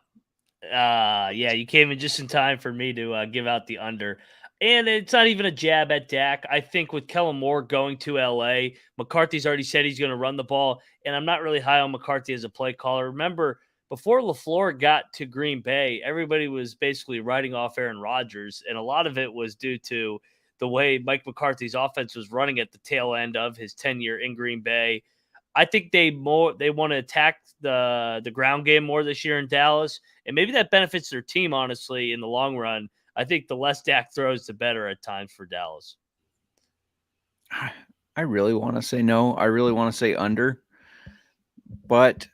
Yeah, you came in just in time for me to give out the under. And it's not even a jab at Dak. I think with Kellen Moore going to LA, McCarthy's already said he's going to run the ball. And I'm not really high on McCarthy as a play caller. Remember, before LaFleur got to Green Bay, everybody was basically writing off Aaron Rodgers. And a lot of it was due to the way Mike McCarthy's offense was running at the tail end of his tenure in Green Bay. I think they want to attack the ground game more this year in Dallas. And maybe that benefits their team, honestly, in the long run. I think the less Dak throws, the better at times for Dallas. I really want to say no. I really want to say under. But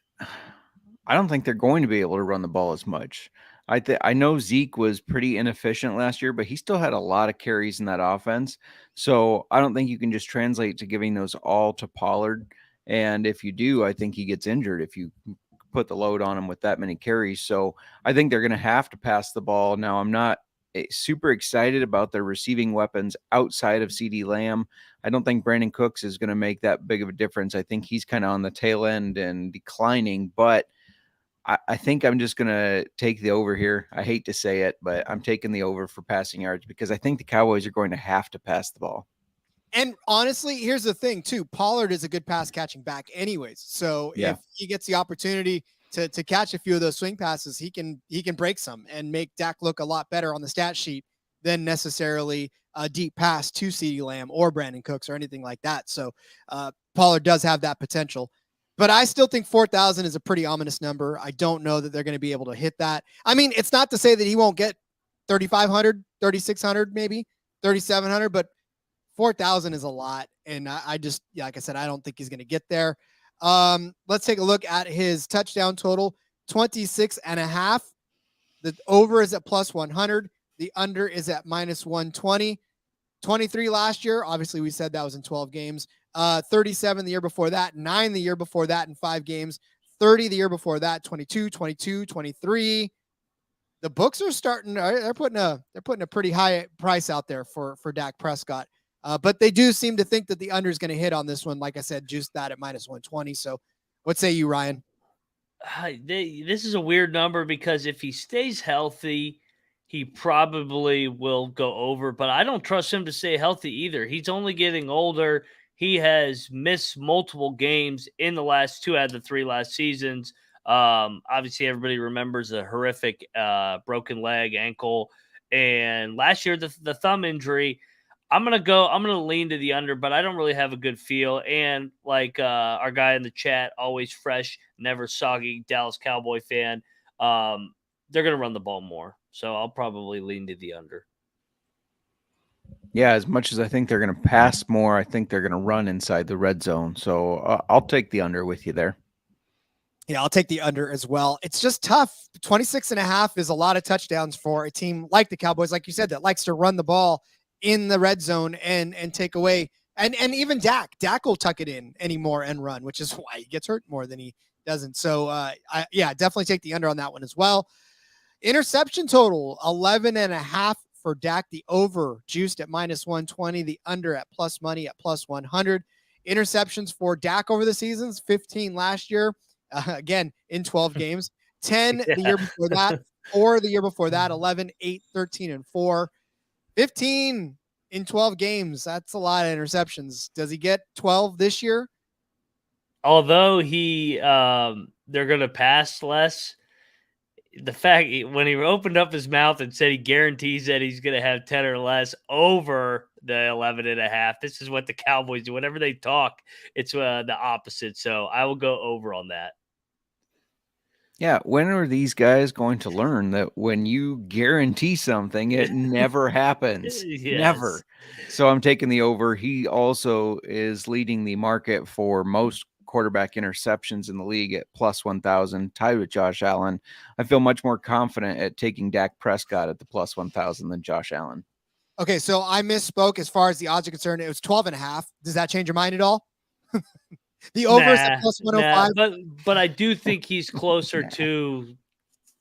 I don't think they're going to be able to run the ball as much. I know Zeke was pretty inefficient last year, but he still had a lot of carries in that offense. So I don't think you can just translate to giving those all to Pollard. And if you do, I think he gets injured if you put the load on him with that many carries. So I think they're going to have to pass the ball. Now, I'm not super excited about their receiving weapons outside of CeeDee Lamb. I don't think Brandon Cooks is going to make that big of a difference. I think he's kind of on the tail end and declining, but I think I'm just going to take the over here. I hate to say it, but I'm taking the over for passing yards because I think the Cowboys are going to have to pass the ball. And honestly, here's the thing too. Pollard is a good pass catching back anyways. So if he gets the opportunity to catch a few of those swing passes, he can break some and make Dak look a lot better on the stat sheet than necessarily a deep pass to CeeDee Lamb or Brandon Cooks or anything like that. So Pollard does have that potential. But I still think 4,000 is a pretty ominous number. I don't know that they're going to be able to hit that. I mean, it's not to say that he won't get 3,500, 3,600, maybe 3,700, but 4,000 is a lot. And I just, like I said, I don't think he's going to get there. Let's take a look at his touchdown total, 26.5. The over is at plus 100. The under is at minus 120. 23 last year. Obviously, we said that was in 12 games. 37 the year before that, 9 the year before that in 5 games, 30 the year before that, 22, 22, 23. The books are starting. They're putting a pretty high price out there for Dak Prescott. But they do seem to think that the under is going to hit on this one. Like I said, juiced that at minus 120. So what say you, Ryan? This is a weird number because if he stays healthy, he probably will go over, but I don't trust him to stay healthy either. He's only getting older. He has missed multiple games in the last 2 out of the 3 last seasons. Obviously, everybody remembers the horrific broken leg, ankle, and last year the thumb injury. I'm gonna lean to the under, but I don't really have a good feel. And like our guy in the chat, always fresh, never soggy Dallas Cowboy fan. They're gonna run the ball more, so I'll probably lean to the under. Yeah, as much as I think they're going to pass more, I think they're going to run inside the red zone. So I'll take the under with you there. Yeah, I'll take the under as well. It's just tough. 26.5 is a lot of touchdowns for a team like the Cowboys, like you said, that likes to run the ball in the red zone and take away. And even Dak will tuck it in anymore and run, which is why he gets hurt more than he doesn't. So, definitely take the under on that one as well. Interception total, 11.5 for Dak. The over juiced at -120, the under at plus money at +100. Interceptions for Dak over the seasons, 15 last year. Again, in 12 games, 10 the year before that, 4 the year before that, 11, 8, 13, and 4. 15 in 12 games. That's a lot of interceptions. Does he get 12 this year? Although they're going to pass less, the fact when he opened up his mouth and said he guarantees that he's going to have 10 or less over the 11.5. This is what the Cowboys do. Whenever they talk, it's the opposite. So I will go over on that. Yeah, when are these guys going to learn that when you guarantee something, it never happens? Yes. Never. So I'm taking the over. He also is leading the market for most quarterback interceptions in the league at +1,000, tied with Josh Allen. I feel much more confident at taking Dak Prescott at the +1,000 than Josh Allen. Okay, so I misspoke as far as the odds are concerned. It was 12.5. Does that change your mind at all? The over is at +105. But I do think he's closer to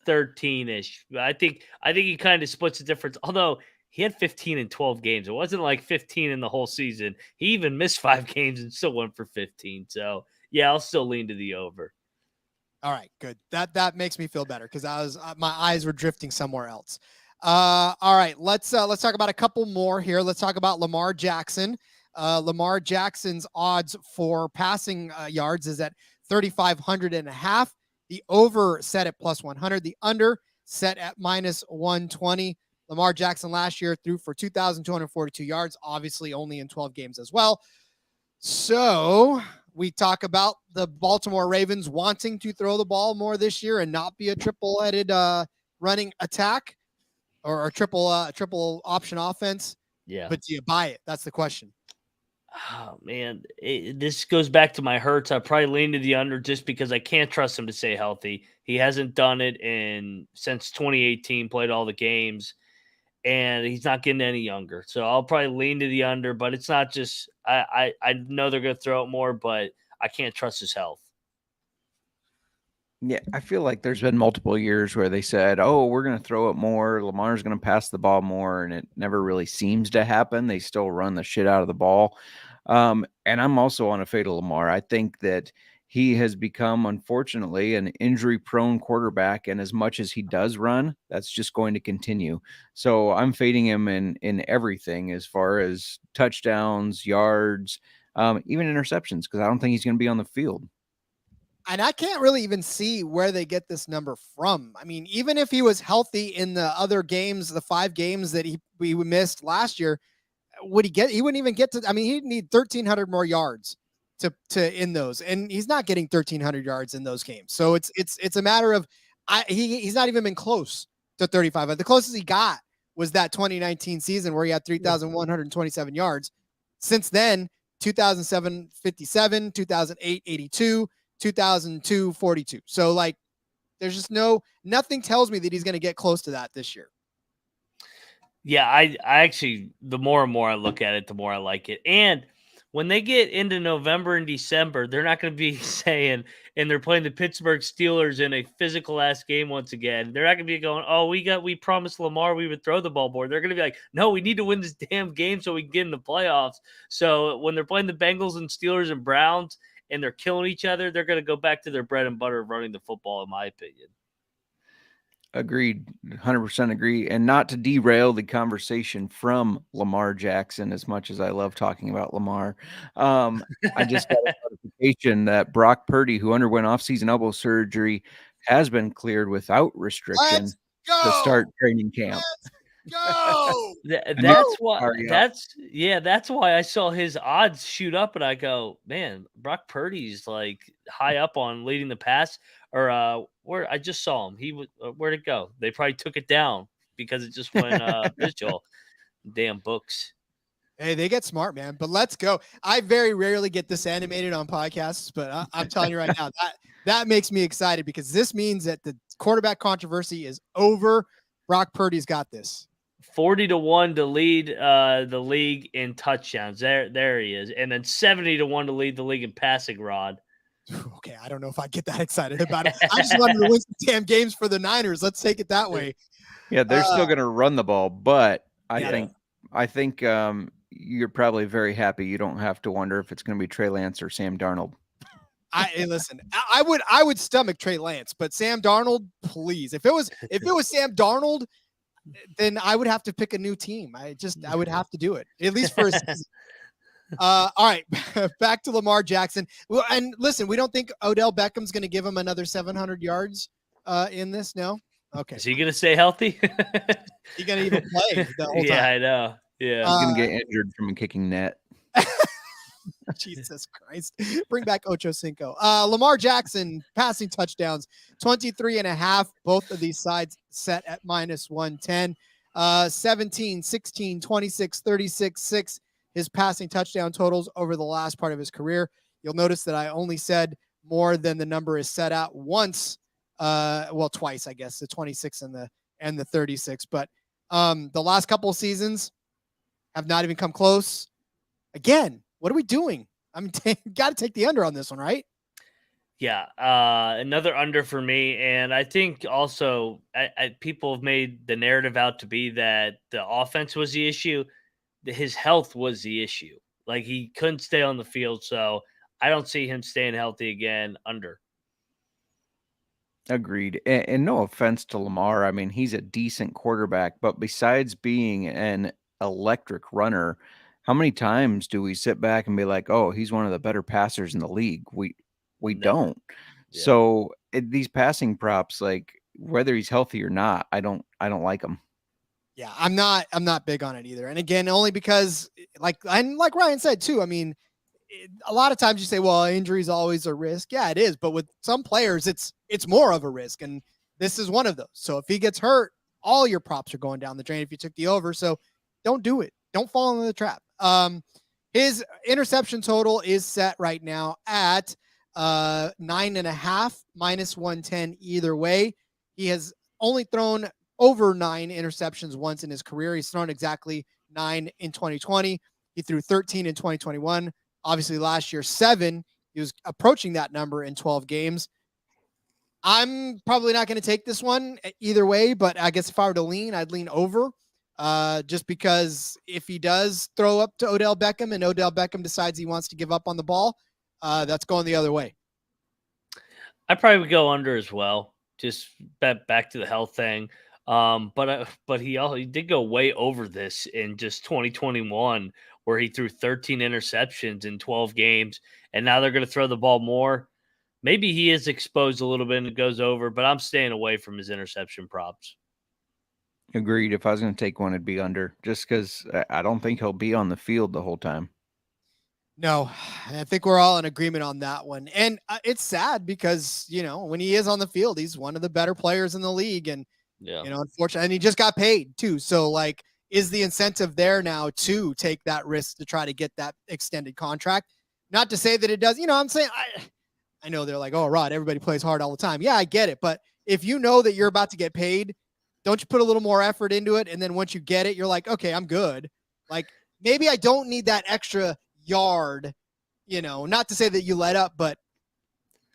13-ish. I think he kind of splits the difference. Although he had 15 in 12 games. It wasn't like 15 in the whole season. He even missed 5 games and still went for 15. So yeah, I'll still lean to the over. All right, good. That makes me feel better because my eyes were drifting somewhere else. All right, let's talk about a couple more here. Let's talk about Lamar Jackson. Lamar Jackson's odds for passing yards is at 3,500.5. The over set at +100. The under set at -120. Lamar Jackson last year threw for 2,242 yards, obviously only in 12 games as well. So we talk about the Baltimore Ravens wanting to throw the ball more this year and not be a triple-headed running attack or a triple option offense. Yeah. But do you buy it? That's the question. Oh, man. This goes back to my hurts. I probably lean to the under just because I can't trust him to stay healthy. He hasn't done it since 2018, played all the games, and he's not getting any younger. So I'll probably lean to the under, but it's not just I know they're going to throw it more, but I can't trust his health. Yeah, I feel like there's been multiple years where they said, oh, we're going to throw it more. Lamar's going to pass the ball more, and it never really seems to happen. They still run the shit out of the ball. And I'm also on a fade of Lamar. I think that he has become, unfortunately, an injury-prone quarterback, and as much as he does run, that's just going to continue. So I'm fading him in everything as far as touchdowns, yards, even interceptions, because I don't think he's going to be on the field. And I can't really even see where they get this number from. I mean, even if he was healthy in the other games, the 5 games that we missed last year, he wouldn't even get to, I mean, he'd need 1,300 more yards to in those. And he's not getting 1,300 yards in those games. So it's a matter of, he's not even been close to 35. The closest he got was that 2019 season where he had 3,127 yards. Since then, 2007, 57, 2008, 82, 2002, 42. So like, there's just nothing tells me that he's going to get close to that this year. Yeah, I actually, the more and more I look at it, the more I like it. And when they get into November and December, they're not going to be saying, and they're playing the Pittsburgh Steelers in a physical ass game once again. They're not going to be going, oh, we promised Lamar we would throw the ball more. They're going to be like, no, we need to win this damn game so we can get in the playoffs. So when they're playing the Bengals and Steelers and Browns and they're killing each other, they're going to go back to their bread and butter of running the football, in my opinion. Agreed. 100% agree. And not to derail the conversation from Lamar Jackson, as much as I love talking about Lamar, I just got a notification that Brock Purdy, who underwent offseason elbow surgery, has been cleared without restriction to start training camp. Go. That's why. Hurry up. That's why I saw his odds shoot up, and I go, man, Brock Purdy's like high up on leading the pass. Or where I just saw him, he was where'd it go? They probably took it down because it just went visual. Damn books. Hey, they get smart, man. But let's go. I very rarely get this animated on podcasts, but I'm telling you right now, that makes me excited because this means that the quarterback controversy is over. Brock Purdy's got this. 40-1 to lead the league in touchdowns. There he is, and then 70-1 to lead the league in passing. Rod. Okay, I don't know if I get that excited about it. I just wanted to win some damn games for the Niners. Let's take it that way. Yeah, they're still going to run the ball, but I Yeah. think you're probably very happy you don't have to wonder if it's going to be Trey Lance or Sam Darnold. Hey, listen, I would stomach Trey Lance, but Sam Darnold, please. If it was Sam Darnold, then I would have to pick a new team. I would have to do it, at least for a season. All right, back to Lamar Jackson. Well, and listen, we don't think Odell Beckham's going to give him another 700 yards in this. No, okay. Is he going to stay healthy? He going to even play the whole Yeah, time? I know. Yeah, He's going to get injured from a kicking net. Jesus Christ. Bring back Ocho Cinco. Lamar Jackson passing touchdowns, 23.5. Both of these sides set at -110. 17, 16, 26, 36, 6. His passing touchdown totals over the last part of his career. You'll notice that I only said more than the number is set out once. Twice, I guess, the 26 and the 36. But the last couple of seasons have not even come close. Again, what are we doing? I mean, got to take the under on this one, right? Yeah, another under for me, and I think also people have made the narrative out to be that the offense was the issue. His health was the issue. Like, he couldn't stay on the field, so I don't see him staying healthy again. Under. Agreed. And no offense to Lamar. I mean, he's a decent quarterback, but besides being an electric runner, how many times do we sit back and be like, oh, he's one of the better passers in the league? We Never. don't. Yeah. So these passing props, like whether he's healthy or not, I don't like them. Yeah, I'm not big on it either. And again, only because like Ryan said too, I mean, a lot of times you say, well, injury is always a risk. Yeah, it is. But with some players, it's more of a risk. And this is one of those. So if he gets hurt, all your props are going down the drain if you took the over. So don't do it. Don't fall into the trap. His interception total is set right now at 9.5, -110 either way. He has only thrown over 9 interceptions once in his career. He's thrown exactly 9 in 2020. He threw 13 in 2021. Obviously, last year, 7. He was approaching that number in 12 games. I'm probably not going to take this one either way, but I guess if I were to lean, I'd lean over. Just because if he does throw up to Odell Beckham and Odell Beckham decides he wants to give up on the ball, that's going the other way. I probably would go under as well. Just back to the health thing. But he did go way over this in just 2021, where he threw 13 interceptions in 12 games, and now they're going to throw the ball more. Maybe he is exposed a little bit and it goes over, but I'm staying away from his interception props. Agreed. If I was going to take one, it'd be under, just because I don't think he'll be on the field the whole time. No, I think we're all in agreement on that one. And it's sad because, when he is on the field, he's one of the better players in the league. And, unfortunately, and he just got paid too. So like, is the incentive there now to take that risk to try to get that extended contract? Not to say that it does, I'm saying, I know they're like, oh, Rod, everybody plays hard all the time. Yeah, I get it. But if you know that you're about to get paid, don't you put a little more effort into it? And then once you get it, you're like, okay, I'm good. Like, maybe I don't need that extra yard, not to say that you let up, but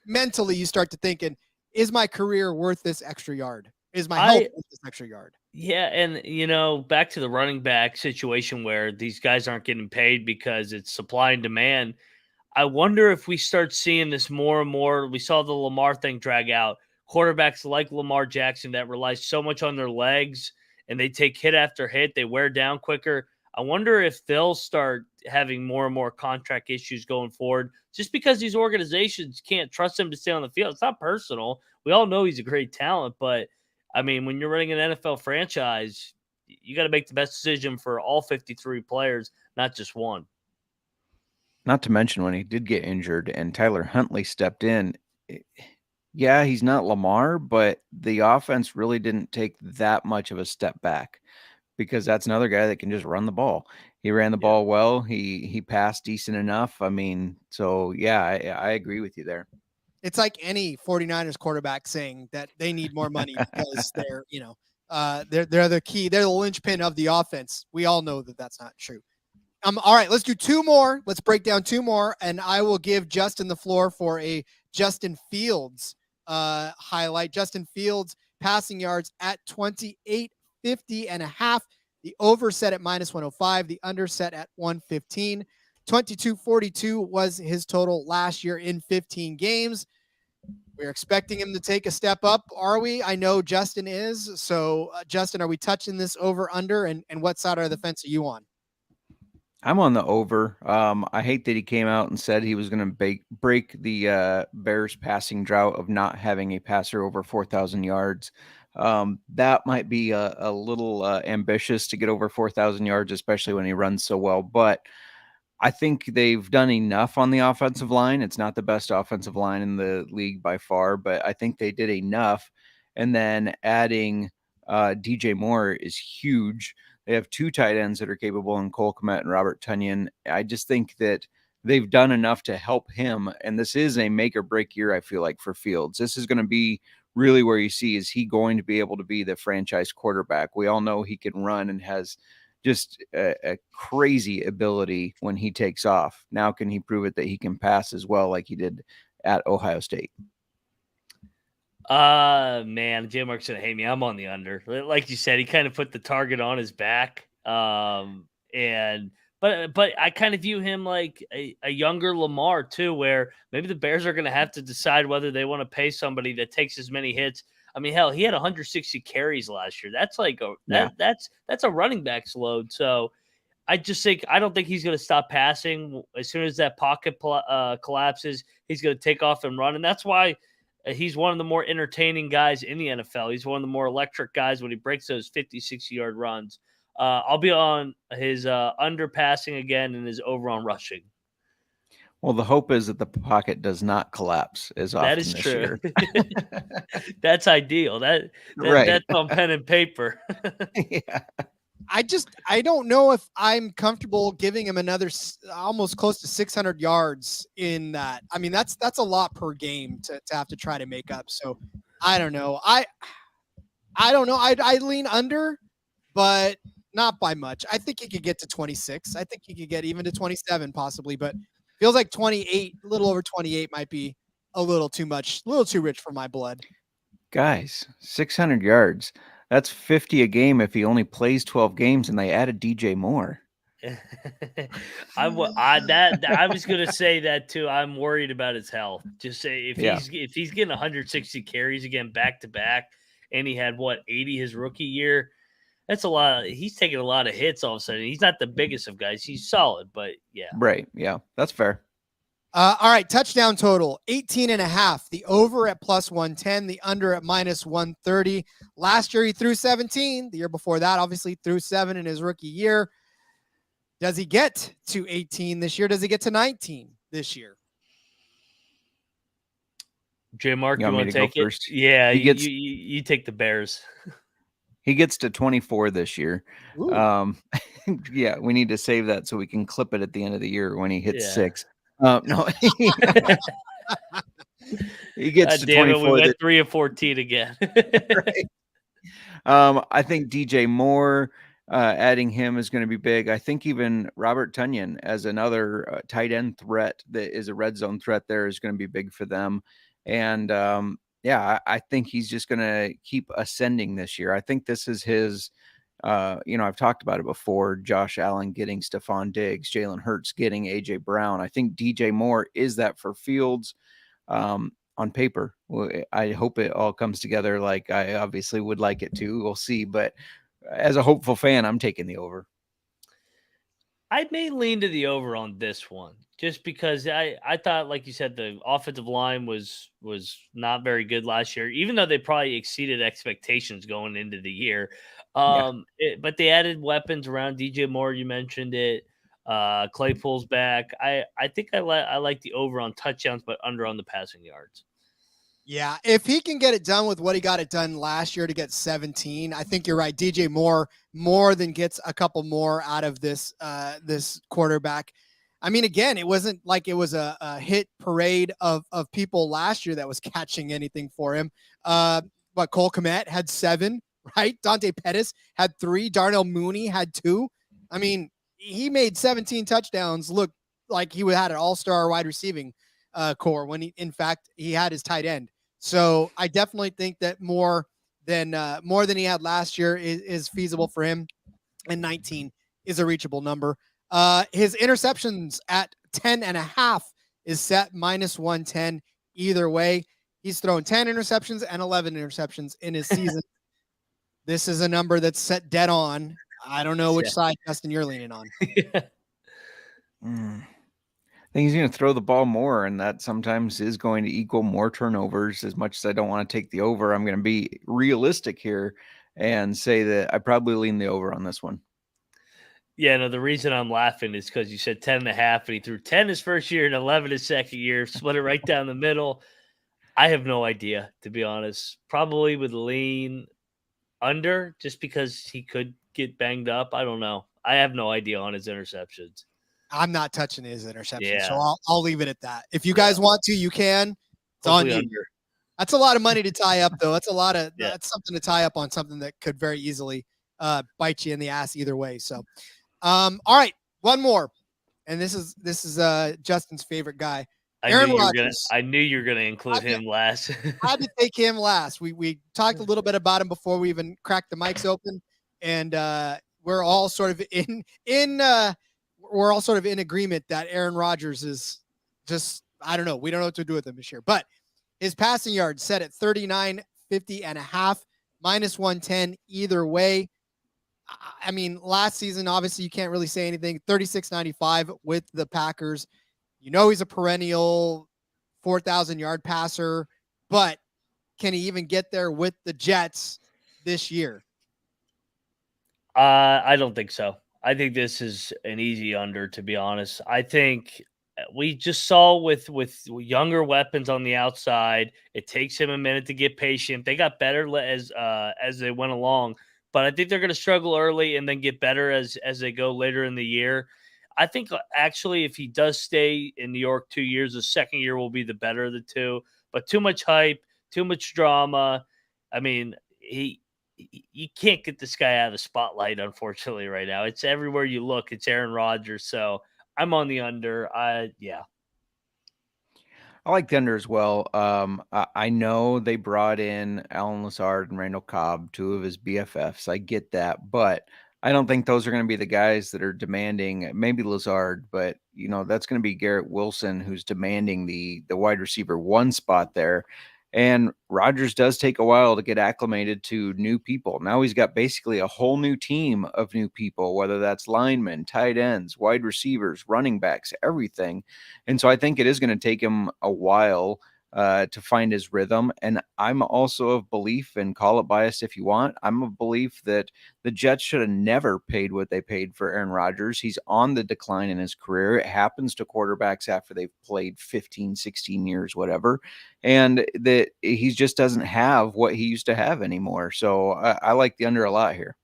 mentally you start to thinking, is my career worth this extra yard? Is my health worth this extra yard? Yeah. And, back to the running back situation where these guys aren't getting paid because it's supply and demand. I wonder if we start seeing this more and more. We saw the Lamar thing drag out. Quarterbacks like Lamar Jackson that rely so much on their legs and they take hit after hit, they wear down quicker. I wonder if they'll start having more and more contract issues going forward just because these organizations can't trust him to stay on the field. It's not personal. We all know he's a great talent, but I mean, when you're running an NFL franchise, you got to make the best decision for all 53 players, not just one. Not to mention when he did get injured and Tyler Huntley stepped in. Yeah, he's not Lamar, but the offense really didn't take that much of a step back because that's another guy that can just run the ball. He ran the ball well. He passed decent enough. I mean, so yeah, I agree with you there. It's like any 49ers quarterback saying that they need more money because they're the key. They're the linchpin of the offense. We all know that that's not true. All right, let's do two more. Let's break down two more, and I will give Justin the floor for a Justin Fields highlight. Justin Fields passing yards at 28.50.5. The over set at -105. The under set at 115. 2242 was his total last year in 15 games. We're expecting him to take a step up, are we? I know Justin is. So, Justin, are we touching this over under? And what side of the fence are you on? I'm on the over. I hate that he came out and said he was going to break the Bears passing drought of not having a passer over 4,000 yards. That might be a little ambitious to get over 4,000 yards, especially when he runs so well. But I think they've done enough on the offensive line. It's not the best offensive line in the league by far, but I think they did enough. And then adding DJ Moore is huge. They have two tight ends that are capable in Cole Kmet and Robert Tonyan. I just think that they've done enough to help him. And this is a make or break year, I feel like, for Fields. This is going to be really where you see, is he going to be able to be the franchise quarterback? We all know he can run and has just a crazy ability when he takes off. Now, can he prove it that he can pass as well like he did at Ohio State? Man, JMark's gonna hate me. I'm on the under. Like you said, he kind of put the target on his back. But I kind of view him like a younger Lamar too, where maybe the Bears are gonna have to decide whether they want to pay somebody that takes as many hits. I mean, hell, he had 160 carries last year. That's like that's a running back's load. So I don't think he's going to stop passing. As soon as that pocket collapses, he's going to take off and run. And that's why he's one of the more entertaining guys in the NFL. He's one of the more electric guys when he breaks those 50, 60-yard runs. I'll be on his underpassing again and his over on rushing. Well, the hope is that the pocket does not collapse as often. That is this true. Year. That's ideal. That's on pen and paper. Yeah. I don't know if I'm comfortable giving him another almost close to 600 yards in that. I mean, that's a lot per game to have to try to make up. So I don't know. I don't know. I lean under, but not by much. I think he could get to 26. I think he could get even to 27 possibly, but feels like 28, a little over 28 might be a little too much, a little too rich for my blood. Guys, 600 yards. That's 50 a game if he only plays 12 games and they added DJ Moore. I was going to say that too. I'm worried about his health. Just say if he's getting 160 carries again back to back, and he had 80 his rookie year, that's a lot. He's taking a lot of hits all of a sudden. He's not the biggest of guys. He's solid, but yeah. Right. Yeah, that's fair. All right, touchdown total 18.5. The over at +110, the under at -130. Last year he threw 17. The year before that, obviously threw 7 in his rookie year. Does he get to 18 this year? Does he get to 19 this year? JMark, you want to take it? First? Yeah, you take the Bears. He gets to 24 this year. Yeah, we need to save that so we can clip it at the end of the year when he hits 6. No, he gets to 24. We went 3 of 14 again. Right. I think DJ Moore, adding him is going to be big. I think even Robert Tonyan as another tight end threat that is a red zone threat there is going to be big for them. And I think he's just going to keep ascending this year. I think this is his. I've talked about it before. Josh Allen getting Stephon Diggs, Jalen Hurts getting AJ Brown. I think DJ Moore is that for Fields on paper. I hope it all comes together like I obviously would like it to. We'll see. But as a hopeful fan, I'm taking the over. I may lean to the over on this one just because I thought, like you said, the offensive line was not very good last year, even though they probably exceeded expectations going into the year. Yeah. But they added weapons around DJ Moore. You mentioned it. Claypool's back. I think I like the over on touchdowns, but under on the passing yards. Yeah, if he can get it done with what he got it done last year to get 17, I think you're right. DJ Moore more than gets a couple more out of this this quarterback. I mean, again, it wasn't like it was a hit parade of people last year that was catching anything for him. But Cole Kmet had 7, right? Dante Pettis had 3. Darnell Mooney had 2. I mean, he made 17 touchdowns look like he had an all-star wide receiving core when in fact he had his tight end. So I definitely think that more than he had last year is feasible for him, and 19 is a reachable number. His interceptions at 10.5 is set -110 either way. He's thrown 10 interceptions and 11 interceptions in his season. This is a number that's set dead on. I don't know which side, Justin, you're leaning on. I think he's going to throw the ball more, and that sometimes is going to equal more turnovers. As much as I don't want to take the over, I'm going to be realistic here and say that I probably lean the over on this one. Yeah, no, the reason I'm laughing is because you said 10.5, and he threw 10 his first year and 11 his second year, split it right down the middle. I have no idea, to be honest. Probably would lean under just because he could get banged up. I don't know. I have no idea on his interceptions. I'm not touching his interception, so Yeah. I'll leave it at that. If you guys want to, you can. It's on Hopefully you. under. That's a lot of money to tie up, though. That's a lot of that's something to tie up on something that could very easily bite you in the ass either way. So, all right, one more, and this is Justin's favorite guy, Aaron Rodgers. I knew you were gonna include him last. I had to take him last. We talked a little bit about him before we even cracked the mics open, and we're all sort of in agreement that Aaron Rodgers is just, I don't know. We don't know what to do with him this year. But his passing yards set at 39.50.5, -110 either way. I mean, last season, obviously, you can't really say anything. 36.95 with the Packers. You know he's a perennial 4,000-yard passer, but can he even get there with the Jets this year? I don't think so. I think this is an easy under, to be honest. I think we just saw with younger weapons on the outside, it takes him a minute to get patient. They got better as they went along, but I think they're going to struggle early and then get better as they go later in the year. I think actually if he does stay in New York 2 years, the second year will be the better of the two. But too much hype, too much drama. I mean, you can't get this guy out of the spotlight, unfortunately, right now. It's everywhere you look. It's Aaron Rodgers. So I'm on the under. Yeah. I like the under as well. I know they brought in Alan Lazard and Randall Cobb, 2 of his BFFs. I get that, but I don't think those are going to be the guys that are demanding, maybe Lazard, but that's going to be Garrett Wilson who's demanding the wide receiver 1 spot there. And Rodgers does take a while to get acclimated to new people. Now he's got basically a whole new team of new people, whether that's linemen, tight ends, wide receivers, running backs, everything. And so I think it is going to take him a while to find his rhythm. And I'm also of belief, and call it biased if you want, I'm of belief that the Jets should have never paid what they paid for Aaron Rodgers. He's on the decline in his career. It happens to quarterbacks after they've played 15, 16 years, whatever. And that he just doesn't have what he used to have anymore. So I like the under a lot here.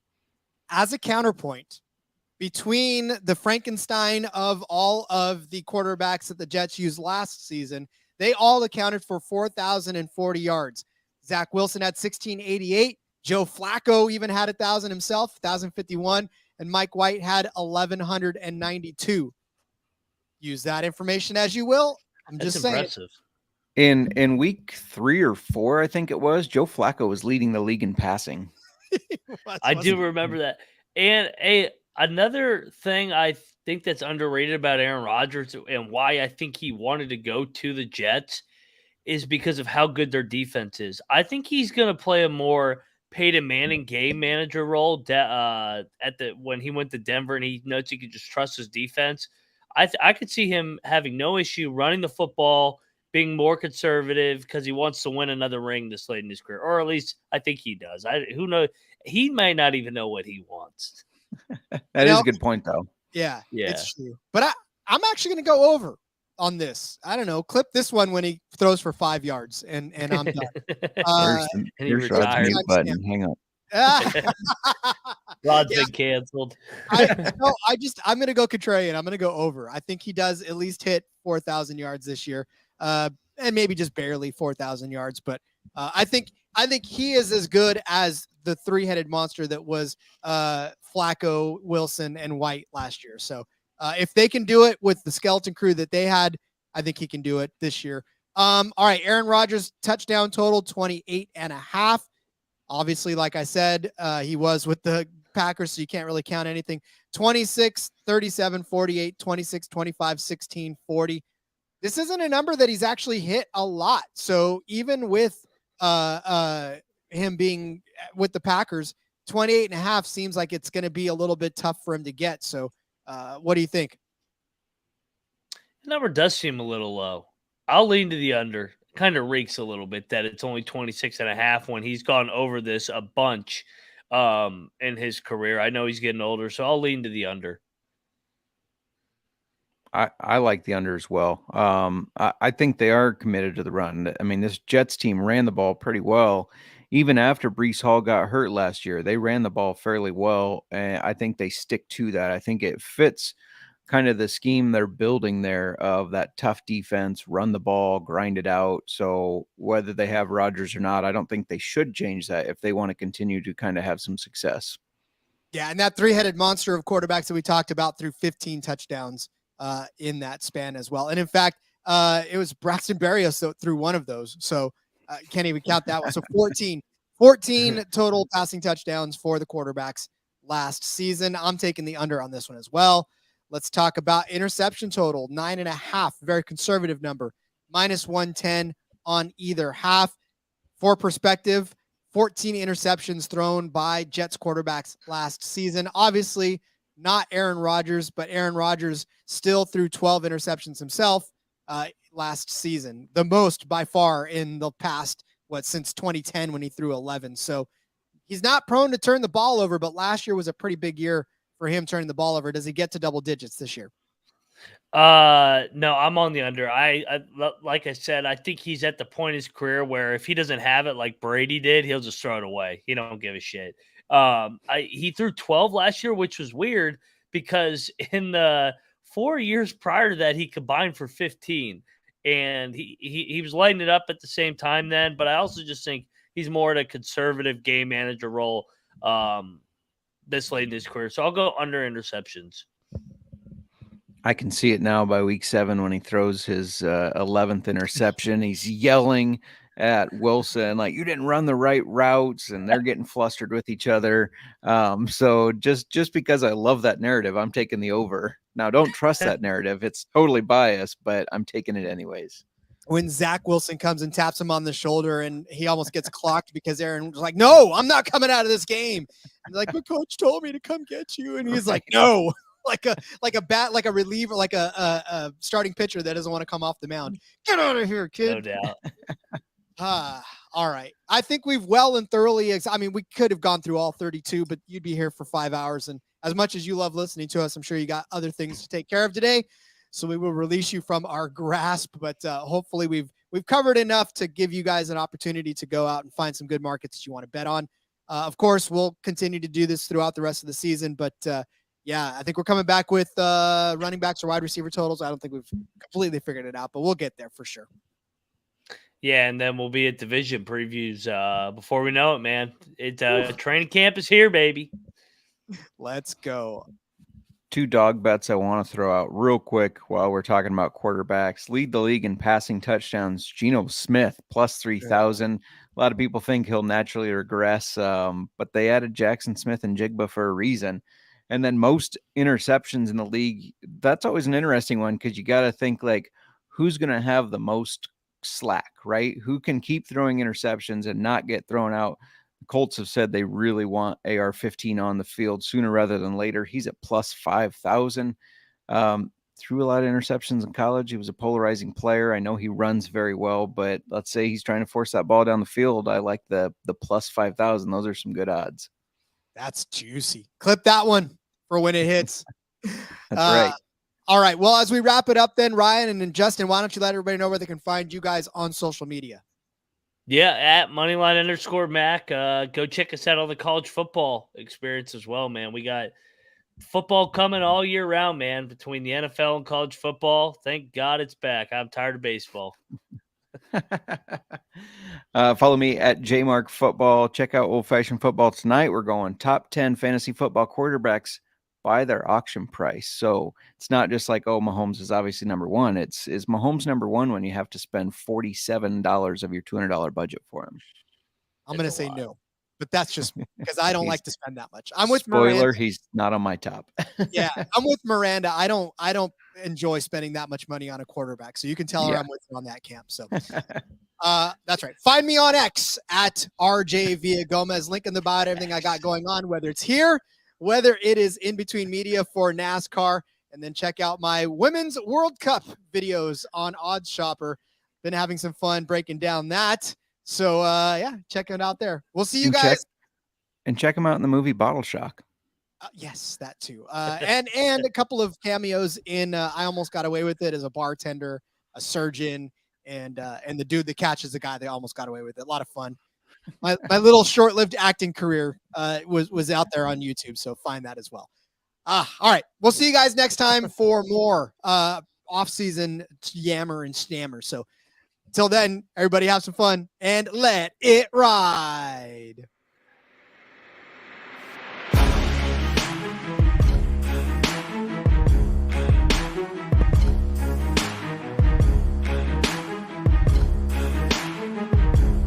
As a counterpoint, between the Frankenstein of all of the quarterbacks that the Jets used last season, they all accounted for 4,040 yards. Zach Wilson had 1,688. Joe Flacco even had 1,000 himself, 1,051. And Mike White had 1,192. Use that information as you will. That's just impressive. Saying. In week 3 or 4, I think it was, Joe Flacco was leading the league in passing. I do remember that. And another thing I think that's underrated about Aaron Rodgers and why I think he wanted to go to the Jets is because of how good their defense is. I think he's going to play a more Peyton Manning game manager role when he went to Denver, and he knows he could just trust his defense. I could see him having no issue running the football, being more conservative because he wants to win another ring this late in his career, or at least I think he does. Who knows? He might not even know what he wants. That is a good point, though. Yeah, Yeah. it's true. But I'm actually going to go over on this. I don't know. Clip this one when he throws for 5 yards, and I'm done. Here's Rod's mute button. Hang on. Rod's been canceled. I'm going to go contrarian. I'm going to go over. I think he does at least hit 4,000 yards this year, and maybe just barely 4,000 yards. But I think he is as good as the three-headed monster that was Flacco, Wilson, and White last year. So if they can do it with the skeleton crew that they had, I think he can do it this year. All right, Aaron Rodgers touchdown total 28.5. Obviously, like I said, he was with the Packers, so you can't really count anything. 26, 37, 48, 26, 25, 16, 40. This isn't a number that he's actually hit a lot. So even with him being with the Packers, 28.5 seems like it's going to be a little bit tough for him to get. So what do you think? The number does seem a little low. I'll lean to the under. Kind of reeks a little bit that it's only 26.5 when he's gone over this a bunch in his career. I know he's getting older, so I'll lean to the under. I like the under as well. I think they are committed to the run. I mean, this Jets team ran the ball pretty well. Even after Breece Hall got hurt last year, they ran the ball fairly well, and I think they stick to that. I think it fits kind of the scheme they're building there of that tough defense, run the ball, grind it out. So whether they have Rodgers or not, I don't think they should change that if they want to continue to kind of have some success. Yeah, and that three-headed monster of quarterbacks that we talked about threw 15 touchdowns in that span as well. And in fact, it was Braxton Berrios that threw one of those. So can't even count that one. So 14 total passing touchdowns for the quarterbacks last season. I'm taking the under on this one as well. Let's talk about interception total, 9.5, very conservative number, -110 on either half. For perspective, 14 interceptions thrown by Jets quarterbacks last season. Obviously, not Aaron Rodgers, but Aaron Rodgers still threw 12 interceptions himself last season, the most by far in the past, since 2010 when he threw 11. So he's not prone to turn the ball over, but last year was a pretty big year for him turning the ball over. Does he get to double digits this year? No, I'm on the under. I like I said, I think he's at the point in his career where if he doesn't have it like Brady did, he'll just throw it away. He don't give a shit. He threw 12 last year, which was weird because in the 4 years prior to that, he combined for 15, and he was lighting it up at the same time then. But I also just think he's more in a conservative game manager role this late in his career. So I'll go under interceptions. I can see it now by week 7 when he throws his 11th interception. He's yelling at Wilson, like, you didn't run the right routes, and they're getting flustered with each other. So just because I love that narrative, I'm taking the over. Now, don't trust that narrative. It's totally biased, but I'm taking it anyways. When Zach Wilson comes and taps him on the shoulder and he almost gets clocked because Aaron was like, no, I'm not coming out of this game. And like, my coach told me to come get you. And he's like, no. Like a reliever, like a starting pitcher that doesn't want to come off the mound. Get out of here, kid. No doubt. All right. I think we've well and thoroughly. We could have gone through all 32, but you'd be here for 5 hours. And as much as you love listening to us, I'm sure you got other things to take care of today. So we will release you from our grasp. But hopefully we've covered enough to give you guys an opportunity to go out and find some good markets that you want to bet on. Of course, we'll continue to do this throughout the rest of the season, but yeah, I think we're coming back with running backs or wide receiver totals. I don't think we've completely figured it out, but we'll get there for sure. Yeah, and then we'll be at division previews before we know it, man. Training camp is here, baby. Let's go. 2 dog bets I want to throw out real quick while we're talking about quarterbacks. Lead the league in passing touchdowns. Geno Smith, plus 3,000. A lot of people think he'll naturally regress, but they added Jackson Smith and Jigba for a reason. And then most interceptions in the league, that's always an interesting one because you got to think, like, who's going to have the most slack, right? Who can keep throwing interceptions and not get thrown out? Colts have said they really want AR-15 on the field sooner rather than later. He's at plus 5,000. Threw a lot of interceptions in college. He was a polarizing player. I know he runs very well, but let's say he's trying to force that ball down the field. I like the plus 5,000. Those are some good odds. That's juicy. Clip that one for when it hits. That's right. All right. Well, as we wrap it up then, Ryan and then Justin, why don't you let everybody know where they can find you guys on social media? Yeah, at Moneyline_Mac. Go check us out on the college football experience as well, man. We got football coming all year round, man, between the NFL and college football. Thank God it's back. I'm tired of baseball. Follow me at JMark Football. Check out Old Fashioned Football tonight. We're going top 10 fantasy football quarterbacks by their auction price. So it's not just like, oh, Mahomes is obviously number one. Is Mahomes number one when you have to spend $47 of your $200 budget for him? I'm going to say no, but that's just because I don't like to spend that much. I'm with Spoiler, Miranda. he's not on my top. Yeah, I'm with Miranda. I don't enjoy spending that much money on a quarterback. So you can tell her I'm with her on that camp. So that's right. Find me on X at RJ Villagomez. Link in the bio to everything I got going on, whether it's here, whether it is in between media for NASCAR, and then check out my Women's World Cup videos on Odds Shopper. Been having some fun breaking down that. So yeah, check it out there. We'll see you guys. Check them out in the movie Bottle Shock. Yes, that too. And a couple of cameos in I Almost Got Away With It as a bartender, a surgeon, and the dude that catches the guy that almost got away with it. A lot of fun. My little short-lived acting career was out there on YouTube, so find that as well. All right. We'll see you guys next time for more off-season yammer and stammer. So until then, everybody have some fun and let it ride.